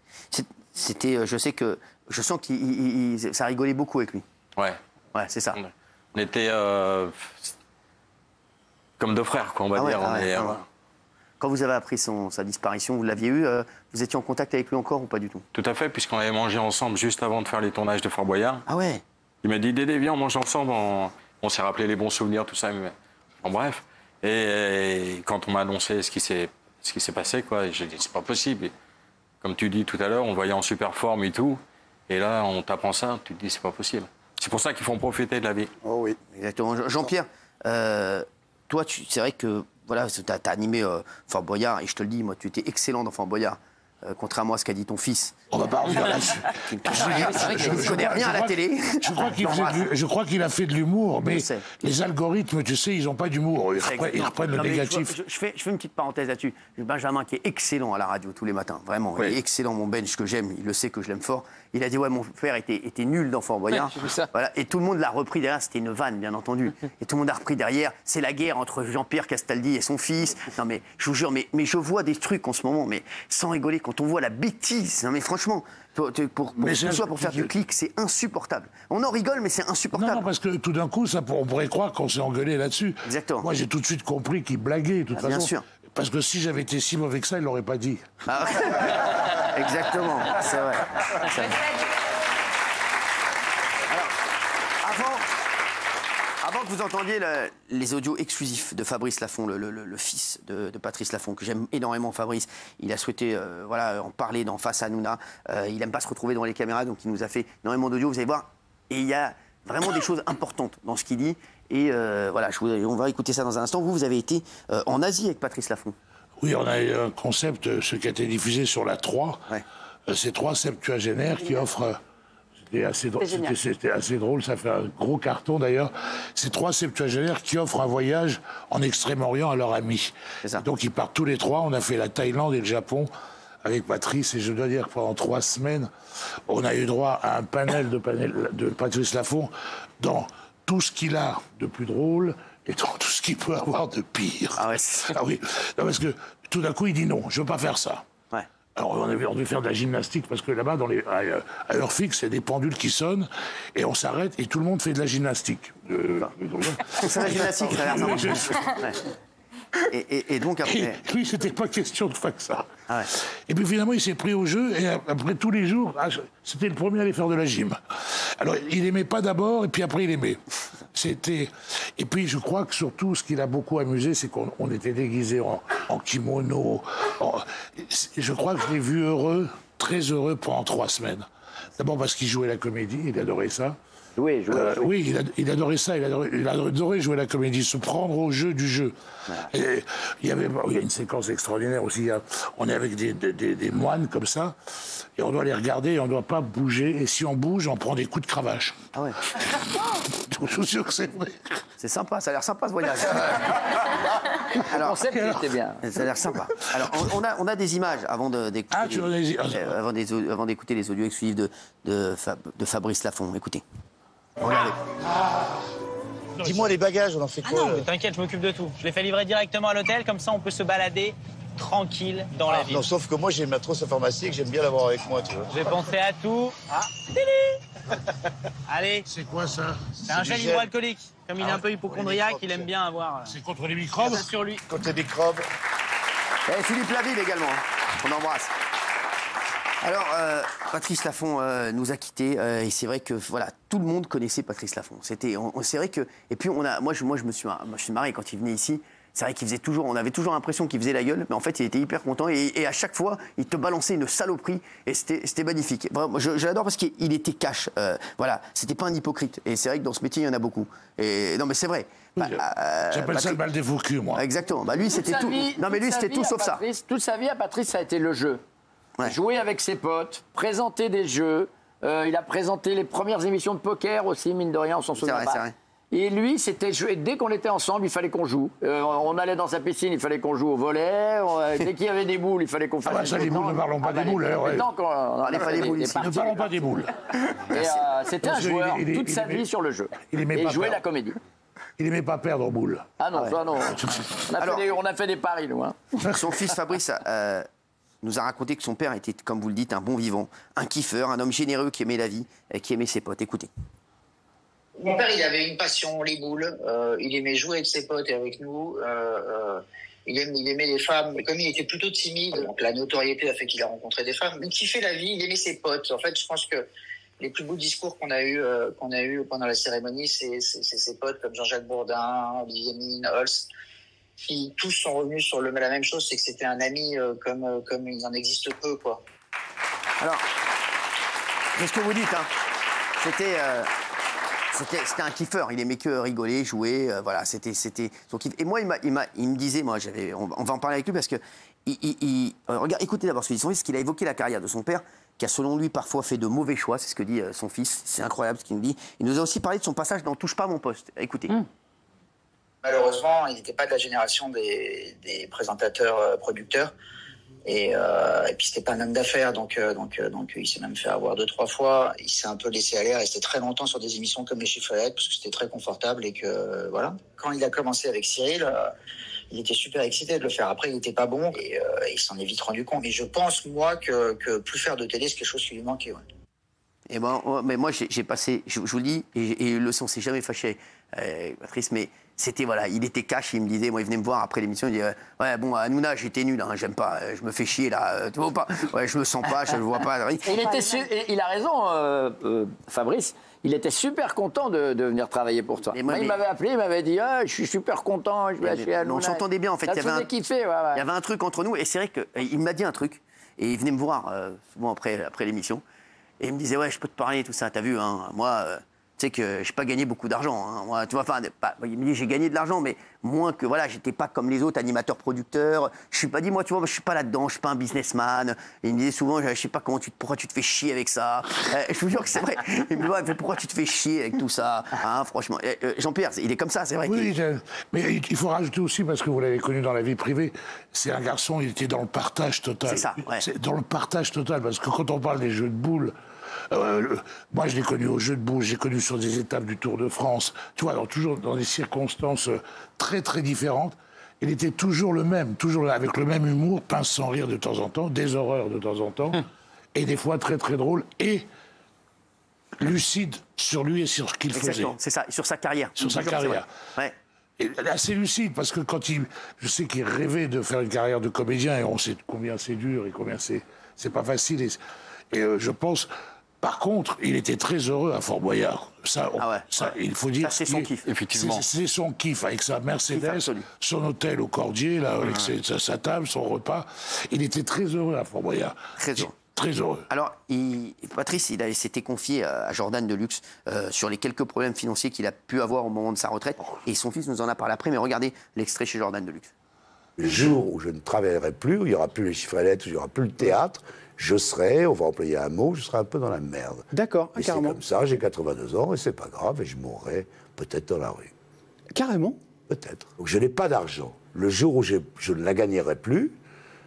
je sens que ça rigolait beaucoup avec lui. Ouais. Ouais, c'est ça. On était comme deux frères, quoi, on va dire. Quand vous avez appris sa disparition, vous l'aviez eu, vous étiez en contact avec lui encore ou pas du tout? Tout à fait, puisqu'on avait mangé ensemble juste avant de faire les tournages de Fort Boyard. Ah ouais? Il m'a dit, Dédé, viens, on mange ensemble. On s'est rappelé les bons souvenirs, tout ça. En bref. Et quand on m'a annoncé ce qui s'est passé, quoi, j'ai dit, c'est pas possible. Et comme tu dis tout à l'heure, on le voyait en super forme et tout. Et là, on t'apprend ça, tu te dis, c'est pas possible. C'est pour ça qu'il faut en profiter de la vie. Oh oui, exactement. Jean-Pierre, toi, c'est vrai que voilà, tu as animé Fort Boyard, et je te le dis, moi, tu étais excellent dans Fort Boyard. Contrairement à ce qu'a dit ton fils. On va pas revenir là-dessus. Je ne connais rien à la télé. Je crois qu'il a fait de l'humour, mais les algorithmes, tu sais, ils n'ont pas d'humour. Ils reprennent le négatif. Je fais une petite parenthèse là-dessus. Benjamin, qui est excellent à la radio tous les matins, vraiment. Il est excellent, mon Benj, que j'aime. Il le sait que je l'aime fort. Il a dit, ouais, mon père était nul dans Fort Boyard. Voilà. Et tout le monde l'a repris derrière. C'était une vanne, bien entendu. Et tout le monde a repris derrière. C'est la guerre entre Jean-Pierre Castaldi et son fils. Non, mais je vous jure, mais je vois des trucs en ce moment, mais sans rigoler, quand on voit la bêtise. Non, mais franchement, pour faire du clic, c'est insupportable. On en rigole, mais c'est insupportable. Non, parce que tout d'un coup, on pourrait croire qu'on s'est engueulé là-dessus. Exactement. Moi, j'ai tout de suite compris qu'il blaguait, de toute façon. Bien sûr. Parce que si j'avais été si mauvais que ça, il l'aurait pas dit. Ah, exactement, c'est vrai. Alors, avant que vous entendiez les audios exclusifs de Fabrice Laffont, le fils de Patrice Laffont, que j'aime énormément, Fabrice, il a souhaité en parler Face à Hanouna. Il n'aime pas se retrouver devant les caméras, donc il nous a fait énormément d'audio, vous allez voir. Et il y a vraiment des choses importantes dans ce qu'il dit. Et on va écouter ça dans un instant. Vous avez été en Asie avec Patrice Laffont. Oui, on a eu un concept, ce qui a été diffusé sur la 3. Ouais. C'est 3 septuagénaires qui offrent... C'était assez drôle, ça fait un gros carton d'ailleurs. C'est 3 septuagénaires qui offrent un voyage en Extrême-Orient à leurs amis. Donc ils partent tous les 3. On a fait la Thaïlande et le Japon avec Patrice. Et je dois dire que pendant 3 semaines, on a eu droit à un panel de Patrice Laffont dans tout ce qu'il a de plus drôle et dans tout ce qu'il peut avoir de pire. Ah, ouais, oui, non, parce que tout d'un coup, il dit non, je ne veux pas faire ça. Ouais. Alors, on devait faire de la gymnastique, parce que là-bas, à heure fixe, il y a des pendules qui sonnent, et on s'arrête, et tout le monde fait de la gymnastique. C'est la gymnastique, ça a l'air sympa. Et donc après... Lui, c'était pas question de faire ça. Ah ouais. Et puis finalement, il s'est pris au jeu, et après tous les jours, c'était le premier à aller faire de la gym. Alors, il aimait pas d'abord, et puis après, il aimait. Et puis, je crois que surtout, ce qui l'a beaucoup amusé, c'est qu'on était déguisés en kimono. Je crois que je l'ai vu heureux, très heureux pendant 3 semaines. D'abord parce qu'il jouait la comédie, il adorait ça. Oui, il adorait ça, il adorait jouer la comédie, se prendre au jeu du jeu. Et il y a une séquence extraordinaire aussi, on est avec des moines comme ça, et on doit les regarder et on ne doit pas bouger, et si on bouge, on prend des coups de cravache. Ah ouais. Je suis sûr que c'est vrai. C'est sympa, ça a l'air sympa ce voyage. Alors, le concept était bien. Ça a l'air sympa. Alors, on a des images avant d'écouter les audios exclusifs de Fabrice Laffont. Écoutez. Regardez. Dis-moi, les bagages, on en fait quoi? Non, mais t'inquiète, je m'occupe de tout. Je les fais livrer directement à l'hôtel, comme ça on peut se balader tranquille dans la ville. Non, sauf que moi j'ai ma trousse informatique, j'aime bien l'avoir avec moi, tu vois. J'ai pensé à tout. Ah, Télé. Allez. C'est quoi ça? C'est un gel hydroalcoolique. Comme il est un peu hypochondriaque, il aime bien avoir... C'est contre les microbes? Sur lui. Contre les microbes. Et Philippe Laville également, on embrasse. Alors, Patrice Laffont nous a quittés et c'est vrai que voilà, tout le monde connaissait Patrice Laffont. C'est vrai que et puis moi je me suis marré quand il venait ici. C'est vrai qu'il faisait toujours, on avait toujours l'impression qu'il faisait la gueule, mais en fait il était hyper content et à chaque fois il te balançait une saloperie et c'était magnifique. Vraiment, je l'adore parce qu'il était cash. Voilà, c'était pas un hypocrite et c'est vrai que dans ce métier il y en a beaucoup. Et non mais c'est vrai. J'appelle ça le mal des faux culs, moi. Exactement. Bah lui c'était tout. Non mais lui c'était tout sauf ça. Toute sa vie à Patrice ça a été le jeu. Ouais. Jouer avec ses potes, présenter des jeux. Il a présenté les premières émissions de poker aussi, mine de rien, on s'en souvient pas. Vrai. Et lui, c'était jouer. Dès qu'on était ensemble, il fallait qu'on joue. On allait dans sa piscine, il fallait qu'on joue au volet. Dès qu'il y avait des boules, il fallait qu'on fasse. Ah bah ça, les boules, ne parlons pas des boules. Ne parlons pas des boules. C'était un joueur toute sa vie sur le jeu. Et jouer la comédie. Il n'aimait pas perdre aux boules. Ah non, ça non. On a fait des paris, nous. Hein. Son fils Fabrice nous a raconté que son père était, comme vous le dites, un bon vivant, un kiffeur, un homme généreux qui aimait la vie et qui aimait ses potes. Écoutez. Mon père, il avait une passion, les boules. Il aimait jouer avec ses potes et avec nous. Il aimait les femmes. Mais comme il était plutôt timide, donc la notoriété a fait qu'il a rencontré des femmes. Il kiffait la vie, il aimait ses potes. En fait, je pense que les plus beaux discours qu'on a eu pendant la cérémonie, c'est ses potes comme Jean-Jacques Bourdin, Olivier Mine, Holst, qui tous sont revenus sur la même chose, c'est que c'était un ami comme il en existe peu, quoi. Alors, qu'est-ce que vous dites, hein? C'était un kiffeur, il aimait que rigoler, jouer, voilà, c'était son kiff. Et moi, il me disait, moi, on va en parler avec lui parce que, regarde, écoutez d'abord ce qu'il a évoqué la carrière de son père, qui a selon lui parfois fait de mauvais choix, c'est ce que dit son fils, c'est incroyable ce qu'il nous dit. Il nous a aussi parlé de son passage dans Touche pas à mon poste, écoutez. Malheureusement, il n'était pas de la génération des présentateurs producteurs. Et puis c'était pas un homme d'affaires, donc il s'est même fait avoir 2-3 fois. Il s'est un peu laissé aller, resté très longtemps sur des émissions comme Les Chiffrelettes parce que c'était très confortable et que voilà. Quand il a commencé avec Cyril, il était super excité de le faire. Après, il n'était pas bon et il s'en est vite rendu compte. Mais je pense moi que plus faire de télé, c'est quelque chose qui lui manquait. Ouais. Et mais moi j'ai passé, je vous le dis, et le son s'est jamais fâché, Patrice, mais c'était, voilà, il était cash, il me disait, moi il venait me voir après l'émission, il disait, ouais bon, Hanouna, j'étais nul, hein, j'aime pas, je me fais chier là, tu vois pas, ouais, je me sens pas, je le vois pas. Il a raison, Fabrice. Il était super content de venir travailler pour toi. Il m'avait appelé, il m'avait dit je suis super content, je vais chez Hanouna. On s'entendait bien en fait. Il y avait un truc entre nous et c'est vrai qu'il m'a dit un truc et il venait me voir souvent après l'émission et il me disait ouais, je peux te parler tout ça. T'as vu, hein, moi tu sais que j'ai pas gagné beaucoup d'argent. Hein, moi, tu vois, enfin, il me dit j'ai gagné de l'argent, mais moins que voilà, j'étais pas comme les autres animateurs producteurs. Je suis pas dit moi, tu vois, je suis pas là-dedans, je suis pas un businessman. Et il me disait souvent, je sais pas pourquoi tu te fais chier avec ça. Je vous jure que c'est vrai. Il me dit ouais, pourquoi tu te fais chier avec tout ça, hein, franchement. Jean-Pierre, il est comme ça, c'est vrai. Oui, mais il faut rajouter aussi parce que vous l'avez connu dans la vie privée. C'est un garçon, il était dans le partage total. C'est ça. Ouais. C'est dans le partage total parce que quand on parle des jeux de boules. Moi, je l'ai connu au jeu de boules, j'ai connu sur des étapes du Tour de France, tu vois, alors, toujours dans des circonstances très, très différentes. Il était toujours le même, toujours avec le même humour, pince sans rire de temps en temps, des horreurs de temps en temps, et des fois très, très drôle, et lucide sur lui et sur ce qu'il faisait. C'est ça, sur sa carrière. Sur sa carrière. Ouais. Et assez lucide, parce que quand je sais qu'il rêvait de faire une carrière de comédien, et on sait combien c'est dur et combien c'est pas facile. Et je pense... Par contre, il était très heureux à Fort Boyard. Ça, il faut dire. C'est son kiff. Effectivement. C'est son kiff avec sa Mercedes, son hôtel au Cordier, là, avec sa table, son repas. Il était très heureux à Fort Boyard. Très heureux. Très heureux. Alors, Patrice, il s'était confié à Jordan Deluxe sur les quelques problèmes financiers qu'il a pu avoir au moment de sa retraite. Et son fils nous en a parlé après. Mais regardez l'extrait chez Jordan Deluxe. Le jour où je ne travaillerai plus, où il n'y aura plus les chiffrelettes, où il n'y aura plus le théâtre, je serai, on va employer un mot, je serai un peu dans la merde. D'accord, carrément. C'est comme ça, j'ai 82 ans et c'est pas grave et je mourrai peut-être dans la rue. Carrément. Peut-être. Donc je n'ai pas d'argent. Le jour où je ne la gagnerai plus,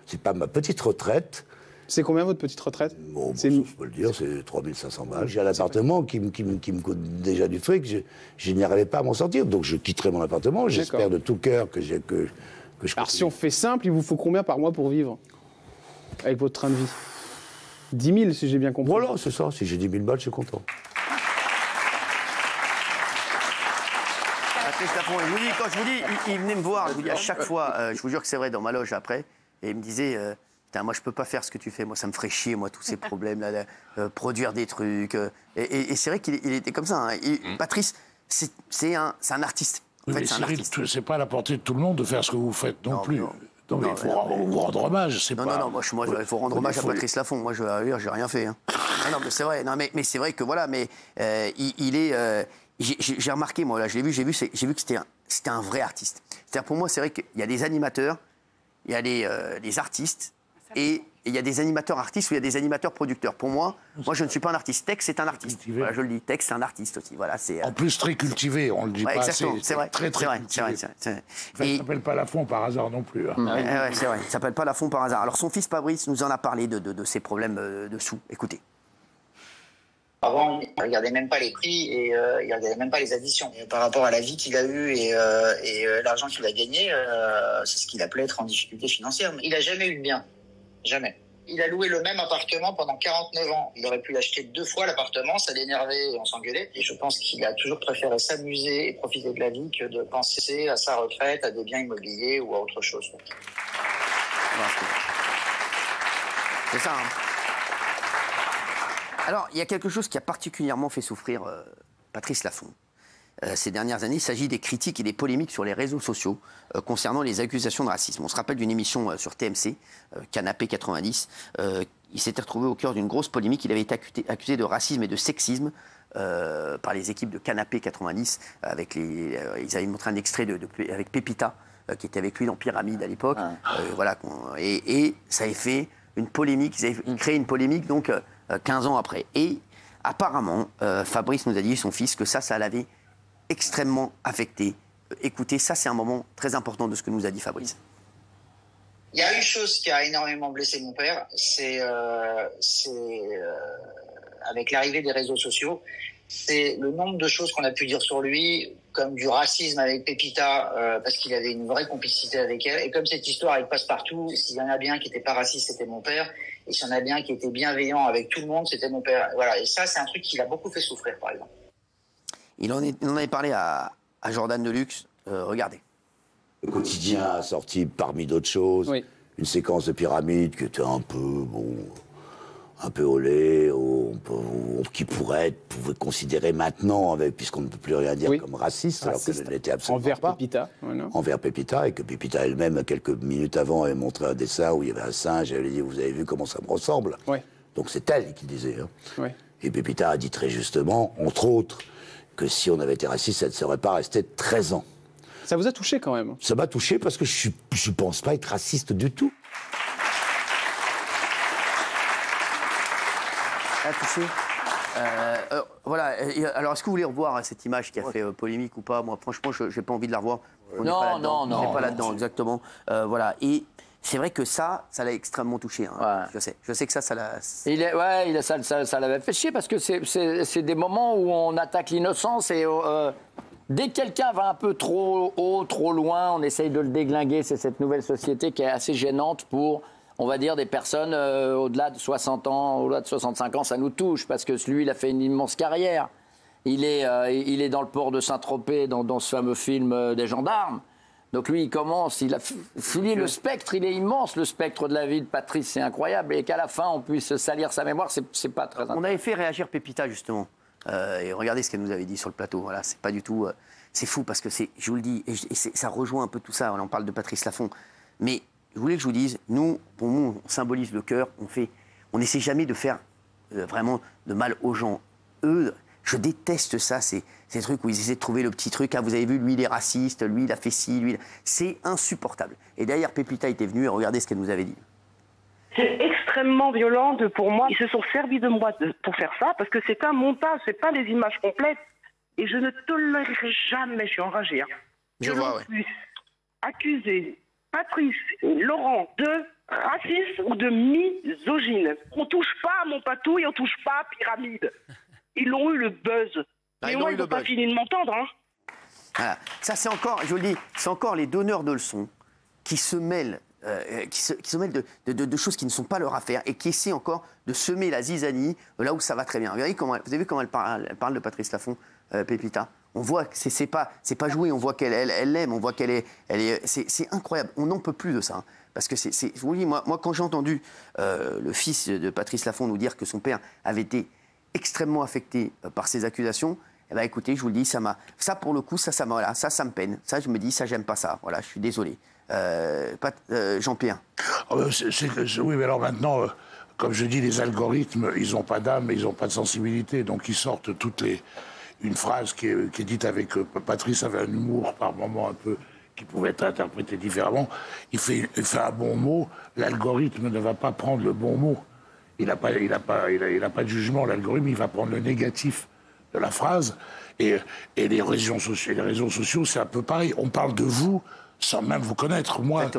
c'est pas ma petite retraite. C'est combien votre petite retraite? Bon, je peux le dire, c'est 3500 balles. J'ai un appartement qui me coûte déjà du fric, je n'y arriverai pas à m'en sortir. Donc je quitterai mon appartement, j'espère de tout cœur que je Alors si on fait simple, il vous faut combien par mois pour vivre avec votre train de vie? 10 000, si j'ai bien compris. Voilà, c'est ça. Si j'ai 10 000 balles, je suis content. Patrice Laffont, je vous dis, quand je vous dis, il venait me voir, je vous dis à chaque fois, je vous jure que c'est vrai, dans ma loge après, et il me disait, putain, moi je peux pas faire ce que tu fais, moi ça me ferait chier, moi tous ces problèmes là, produire des trucs. Et c'est vrai qu'il était comme ça. Hein. Patrice, c'est un artiste. En fait, c'est pas à la portée de tout le monde de faire ce que vous faites non plus. Non, mais il faut vous rendre hommage, c'est pas... Non, moi, il faut rendre hommage à Patrice Laffont. Moi, je vais dire, j'ai rien fait. Hein. Non, mais c'est vrai. Non, mais c'est vrai que voilà, mais il est... j'ai remarqué, moi, là, j'ai vu que c'était un vrai artiste. C'est-à-dire, pour moi, c'est vrai qu'il y a des animateurs, il y a des artistes, et il y a des animateurs artistes ou il y a des animateurs producteurs. Pour moi, je ne suis pas un artiste. Tex, c'est un artiste. Voilà, je le dis. Tex, c'est un artiste aussi. Voilà, en plus, très cultivé, on le dit pas assez. C'est vrai. Très cultivé. C'est vrai. Ça ne s'appelle pas Laffont par hasard non plus. Hein. Ouais, c'est vrai. Ça ne s'appelle pas Laffont par hasard. Alors, son fils Fabrice nous en a parlé de ses problèmes de sous. Écoutez. Avant, il ne regardait même pas les prix et il ne regardait même pas les additions. Et par rapport à la vie qu'il a eue et l'argent qu'il a gagné, c'est ce qu'il appelait être en difficulté financière. Mais il n'a jamais eu de bien. Jamais. Il a loué le même appartement pendant 49 ans. Il aurait pu l'acheter 2 fois l'appartement, ça l'énervait et on s'engueulait. Et je pense qu'il a toujours préféré s'amuser et profiter de la vie que de penser à sa retraite, à des biens immobiliers ou à autre chose. C'est ça. Hein. Alors, il y a quelque chose qui a particulièrement fait souffrir Patrice Laffont. Ces dernières années, il s'agit des critiques et des polémiques sur les réseaux sociaux concernant les accusations de racisme. On se rappelle d'une émission sur TMC, Canapé 90. Il s'était retrouvé au cœur d'une grosse polémique. Il avait été accusé de racisme et de sexisme par les équipes de Canapé 90. Ils avaient montré un extrait avec Pépita, qui était avec lui dans Pyramide à l'époque. Voilà, et ça avait fait une polémique. Ils avaient créé une polémique donc 15 ans après. Et apparemment, Fabrice nous a dit, son fils, que ça l'avait extrêmement affecté. Écoutez, ça c'est un moment très important de ce que nous a dit Fabrice. Il y a une chose qui a énormément blessé mon père, c'est avec l'arrivée des réseaux sociaux, c'est le nombre de choses qu'on a pu dire sur lui, comme du racisme avec Pépita, parce qu'il avait une vraie complicité avec elle, et comme cette histoire avec Passepartout, s'il y en a bien qui n'était pas raciste, c'était mon père, et s'il y en a bien qui était bienveillant avec tout le monde, c'était mon père. Voilà, et ça c'est un truc qui l'a beaucoup fait souffrir, par exemple. Il en avait parlé à Jordan Deluxe. Regardez. Le quotidien a sorti, parmi d'autres choses, une séquence de Pyramide qui était un peu olé, qui pouvait considérer maintenant, puisqu'on ne peut plus rien dire comme raciste, alors que ce n'était absolument envers pas. Pépita. Voilà. Envers Pépita, et que Pépita elle-même, quelques minutes avant, avait montré un dessin où il y avait un singe, et elle a dit, vous avez vu comment ça me ressemble. Donc c'est elle qui disait. Hein. Et Pépita a dit très justement, entre autres, que si on avait été raciste, ça ne serait pas resté 13 ans. Ça vous a touché quand même? Ça m'a touché parce que je ne pense pas être raciste du tout. Touché. Voilà. Alors, est-ce que vous voulez revoir cette image qui a fait polémique ou pas? Moi, franchement, je n'ai pas envie de la revoir. Non. On n'est pas là-dedans, exactement. Voilà. Et c'est vrai que ça l'a extrêmement touché. Hein. Je sais que ça l'a... Ça l'avait fait chier parce que c'est des moments où on attaque l'innocence et dès que quelqu'un va un peu trop haut, trop loin, on essaye de le déglinguer. C'est cette nouvelle société qui est assez gênante pour, on va dire, des personnes au-delà de 60 ans, au-delà de 65 ans. Ça nous touche parce que lui, il a fait une immense carrière. Il est dans le port de Saint-Tropez, dans ce fameux film des gendarmes. Donc lui, il commence, il a fini le spectre, il est immense, le spectre de la vie de Patrice, c'est incroyable. Et qu'à la fin, on puisse salir sa mémoire, c'est pas très intéressant. On avait fait réagir Pépita, justement. Et regardez ce qu'elle nous avait dit sur le plateau. Voilà, c'est pas du tout... c'est fou, parce que je vous le dis, et ça rejoint un peu tout ça. On parle de Patrice Laffont. Mais je voulais que je vous dise, nous, pour nous, on symbolise le cœur. On n'essaie jamais de faire vraiment de mal aux gens. Eux... Je déteste ça, ces trucs où ils essaient de trouver le petit truc. Ah, vous avez vu, lui, il est raciste, lui, il a fait ci, lui... C'est insupportable. Et d'ailleurs, Pépita était venue et regardez ce qu'elle nous avait dit. C'est extrêmement violent pour moi. Ils se sont servis de moi pour faire ça, parce que c'est un montage, c'est pas les images complètes. Et je ne tolérerai jamais, je suis enragée, Je vois, puisse accuser Patrice et Laurent de racisme ou de misogyne. On touche pas à mon patouille, on touche pas à Pyramide. Ils ont eu le buzz. Mais moi, ils n'ont pas fini de m'entendre. Hein. Voilà. Ça, c'est encore, je vous le dis, c'est encore les donneurs de leçons qui se mêlent, de choses qui ne sont pas leur affaire et qui essaient encore de semer la zizanie là où ça va très bien. Vous avez vu comment elle parle de Patrice Laffont, Pépita? On voit que c'est pas joué, on voit qu'elle l'aime, on voit qu'elle est c'est incroyable. On n'en peut plus de ça. Hein. Parce que je vous le dis, moi quand j'ai entendu le fils de Patrice Laffont nous dire que son père avait été extrêmement affecté par ces accusations, eh ben écoutez, je vous le dis, ça pour le coup, ça me peine. Ça, je me dis, ça, j'aime pas ça. Voilà, je suis désolé. Jean-Pierre. Oui, mais alors maintenant, comme je dis, les algorithmes, ils n'ont pas d'âme, ils n'ont pas de sensibilité, donc ils sortent une phrase qui est dite avec... Patrice avait un humour par moment un peu qui pouvait être interprété différemment. Il fait un bon mot, l'algorithme ne va pas prendre le bon mot. Il n'a pas de jugement, l'algorithme, il va prendre le négatif de la phrase. Et les réseaux sociaux, c'est un peu pareil. On parle de vous sans même vous connaître. Moi,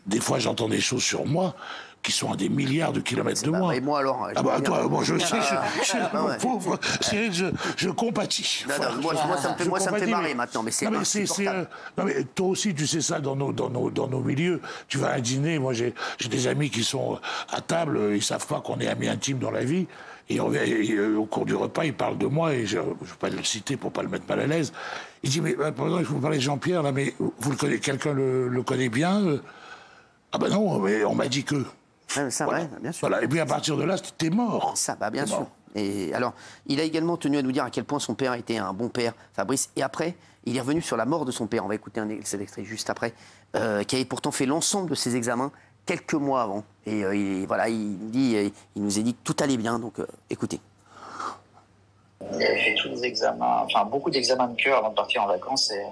des fois, j'entends des choses sur moi qui sont à des milliards de kilomètres de moi. Et moi alors Ah bah toi, moi je sais, je suis un pauvre, Cyril, je compatis. Non, moi, ça me fait marrer maintenant, mais c'est insupportable. Non mais toi aussi, tu sais ça dans nos milieux. Tu vas à un dîner, moi j'ai des amis qui sont à table, ils savent pas qu'on est amis intimes dans la vie. Et au cours du repas, il parle de moi, et je ne vais pas le citer pour pas le mettre mal à l'aise. Il dit, mais pardon, il faut parler de Jean-Pierre, là, mais vous le connaissez, quelqu'un le connaît bien Ah ben non, mais on m'a dit que... Ça, voilà. ouais, bien sûr. Voilà. Et puis à partir de là, t'es mort. Ça, bah, bien sûr. Et alors, il a également tenu à nous dire à quel point son père était un bon père, Fabrice. Et après, il est revenu sur la mort de son père. On va écouter cet extrait juste après, qui avait pourtant fait l'ensemble de ses examens quelques mois avant. Et voilà, il nous a dit que tout allait bien. Donc, écoutez. Il avait fait tous les examens, enfin beaucoup d'examens de cœur avant de partir en vacances et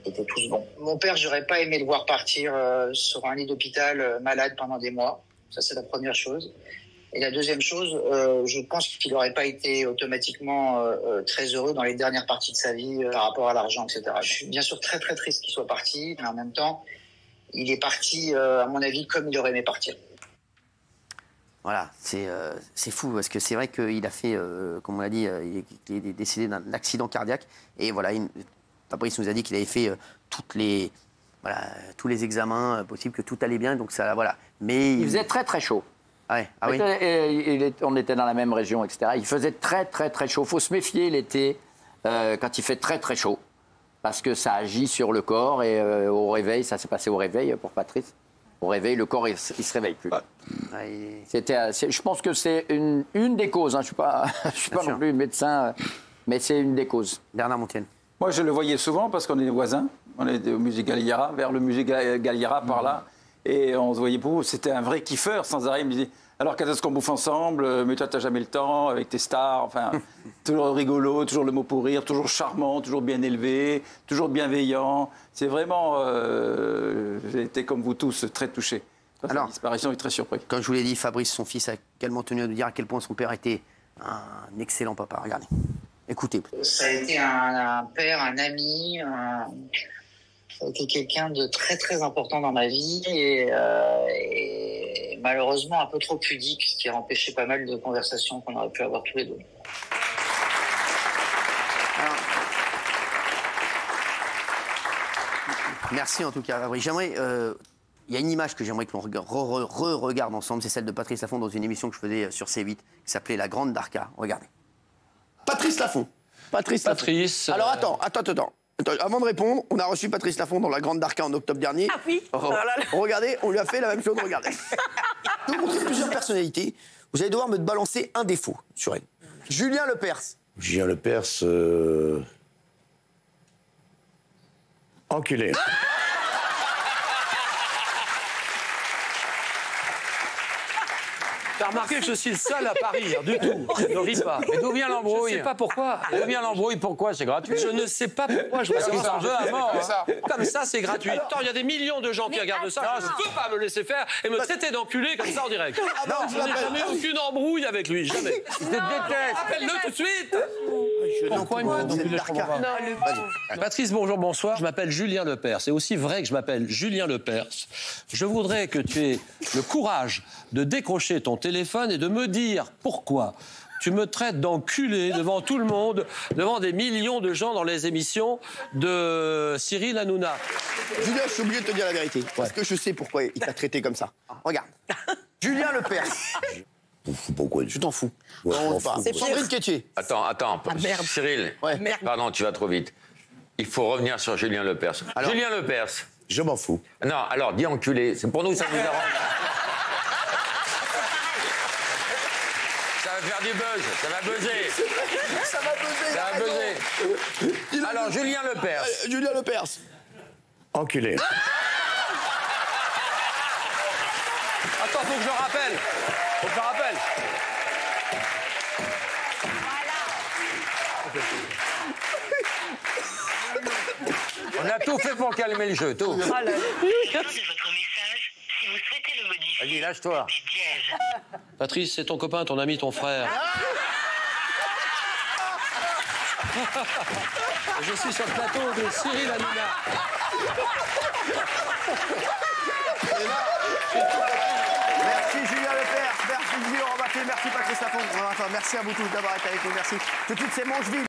ils étaient tous bons. Mon père, j'aurais pas aimé le voir partir sur un lit d'hôpital malade pendant des mois. Ça, c'est la première chose. Et la deuxième chose, je pense qu'il n'aurait pas été automatiquement très heureux dans les dernières parties de sa vie par rapport à l'argent, etc. Je suis bien sûr très très triste qu'il soit parti, mais en même temps, il est parti, à mon avis, comme il aurait aimé partir. Voilà, c'est fou, parce que c'est vrai qu'il a fait, comme on l'a dit, il est décédé d'un accident cardiaque. Et voilà, Fabrice nous a dit qu'il avait fait tous les examens possibles, que tout allait bien. Donc ça, voilà. Mais il faisait très très chaud. Ouais. Ah oui. On était dans la même région, etc. Il faisait très très très chaud. Il faut se méfier l'été quand il fait très très chaud, parce que ça agit sur le corps et au réveil, ça s'est passé au réveil pour Patrice. Au réveil, le corps, il se réveille plus. Je pense que c'est une des causes. Hein. Je ne suis pas non plus médecin, mais c'est une des causes. Bernard Montiel. Moi, je le voyais souvent parce qu'on est voisins. On est au musée Galliera, vers le musée Galliera, par là. Et on se voyait beaucoup. C'était un vrai kiffeur, sans arrêt. Il me disait, alors quand est-ce qu'on bouffe ensemble? Mais toi, t'as jamais le temps, avec tes stars. Enfin, toujours rigolo, toujours le mot pour rire, toujours charmant, toujours bien élevé, toujours bienveillant. C'est vraiment... j'ai été, comme vous tous, très touché. Alors, sa disparition est très surpris. Comme je vous l'ai dit, Fabrice, son fils, a également tenu à nous dire à quel point son père était un excellent papa. Regardez. Écoutez. Ça a été un père, un ami, ça a été quelqu'un de très très important dans ma vie et malheureusement un peu trop pudique, ce qui a empêché pas mal de conversations qu'on aurait pu avoir tous les deux. Merci en tout cas, Fabrice. J'aimerais... Il y a une image que j'aimerais que l'on regarde ensemble, c'est celle de Patrice Laffont dans une émission que je faisais sur C8 qui s'appelait La Grande Darka. Regardez. Patrice Laffont. Patrice. Alors attends. Avant de répondre, on a reçu Patrice Laffont dans La Grande Darka en octobre dernier. Ah oui. Regardez, on lui a fait la même chose, regardez. Je vais vous montrer plusieurs personnalités. Vous allez devoir me balancer un défaut sur elle. Julien Lepers. Julien Lepers... Enculé. T'as remarqué que je suis le seul à pas rire du tout. Ne ris pas. Mais d'où vient l'embrouille? Je ne sais pas pourquoi. D'où vient l'embrouille? Pourquoi? C'est gratuit. Je ne sais pas pourquoi. Je me s'en veut à mort. Comme ça, c'est gratuit. Attends, il y a des millions de gens qui regardent ça. Je ne peux pas me laisser faire et me traiter d'enculé comme ça en direct. Non, je n'ai jamais aucune embrouille avec lui. Jamais. Je te déteste. Appelle-le tout de suite. Pourquoi il me traite d'enculé? Patrice, bonjour, bonsoir. Je m'appelle Julien Lepers. C'est aussi vrai que je m'appelle Julien Lepers. Je voudrais que tu aies le courage de décrocher ton téléphone et de me dire pourquoi tu me traites d'enculé devant tout le monde, devant des millions de gens dans les émissions de Cyril Hanouna. Julien, je suis obligé de te dire la vérité, parce que je sais pourquoi il t'a traité comme ça. Regarde. Julien Lepers. Pourquoi? Je t'en fous. Ouais, c'est Sandrine Quétier. Attends. Cyril, pardon, tu vas trop vite. Il faut revenir sur Julien Lepers. Alors, Julien Lepers. Je m'en fous. Non, alors, dis enculé. C'est pour nous, ça nous arrange. Ça va faire du buzz, ça va buzzer. Ça va buzzer. Alors, Julien Lepers. Julien Lepers. Enculé. Attends, faut que je le rappelle. On a tout fait pour calmer le jeu, tout. Vas-y, lâche-toi. Patrice, c'est ton copain, ton ami, ton frère. Je suis sur le plateau de Cyril Hanouna. Merci Julien Lepers, merci Guillaume Rabaté, merci Patrice Laffont. Enfin, merci à vous tous d'avoir été avec nous. Merci. Tout de suite, c'est Manche Vide.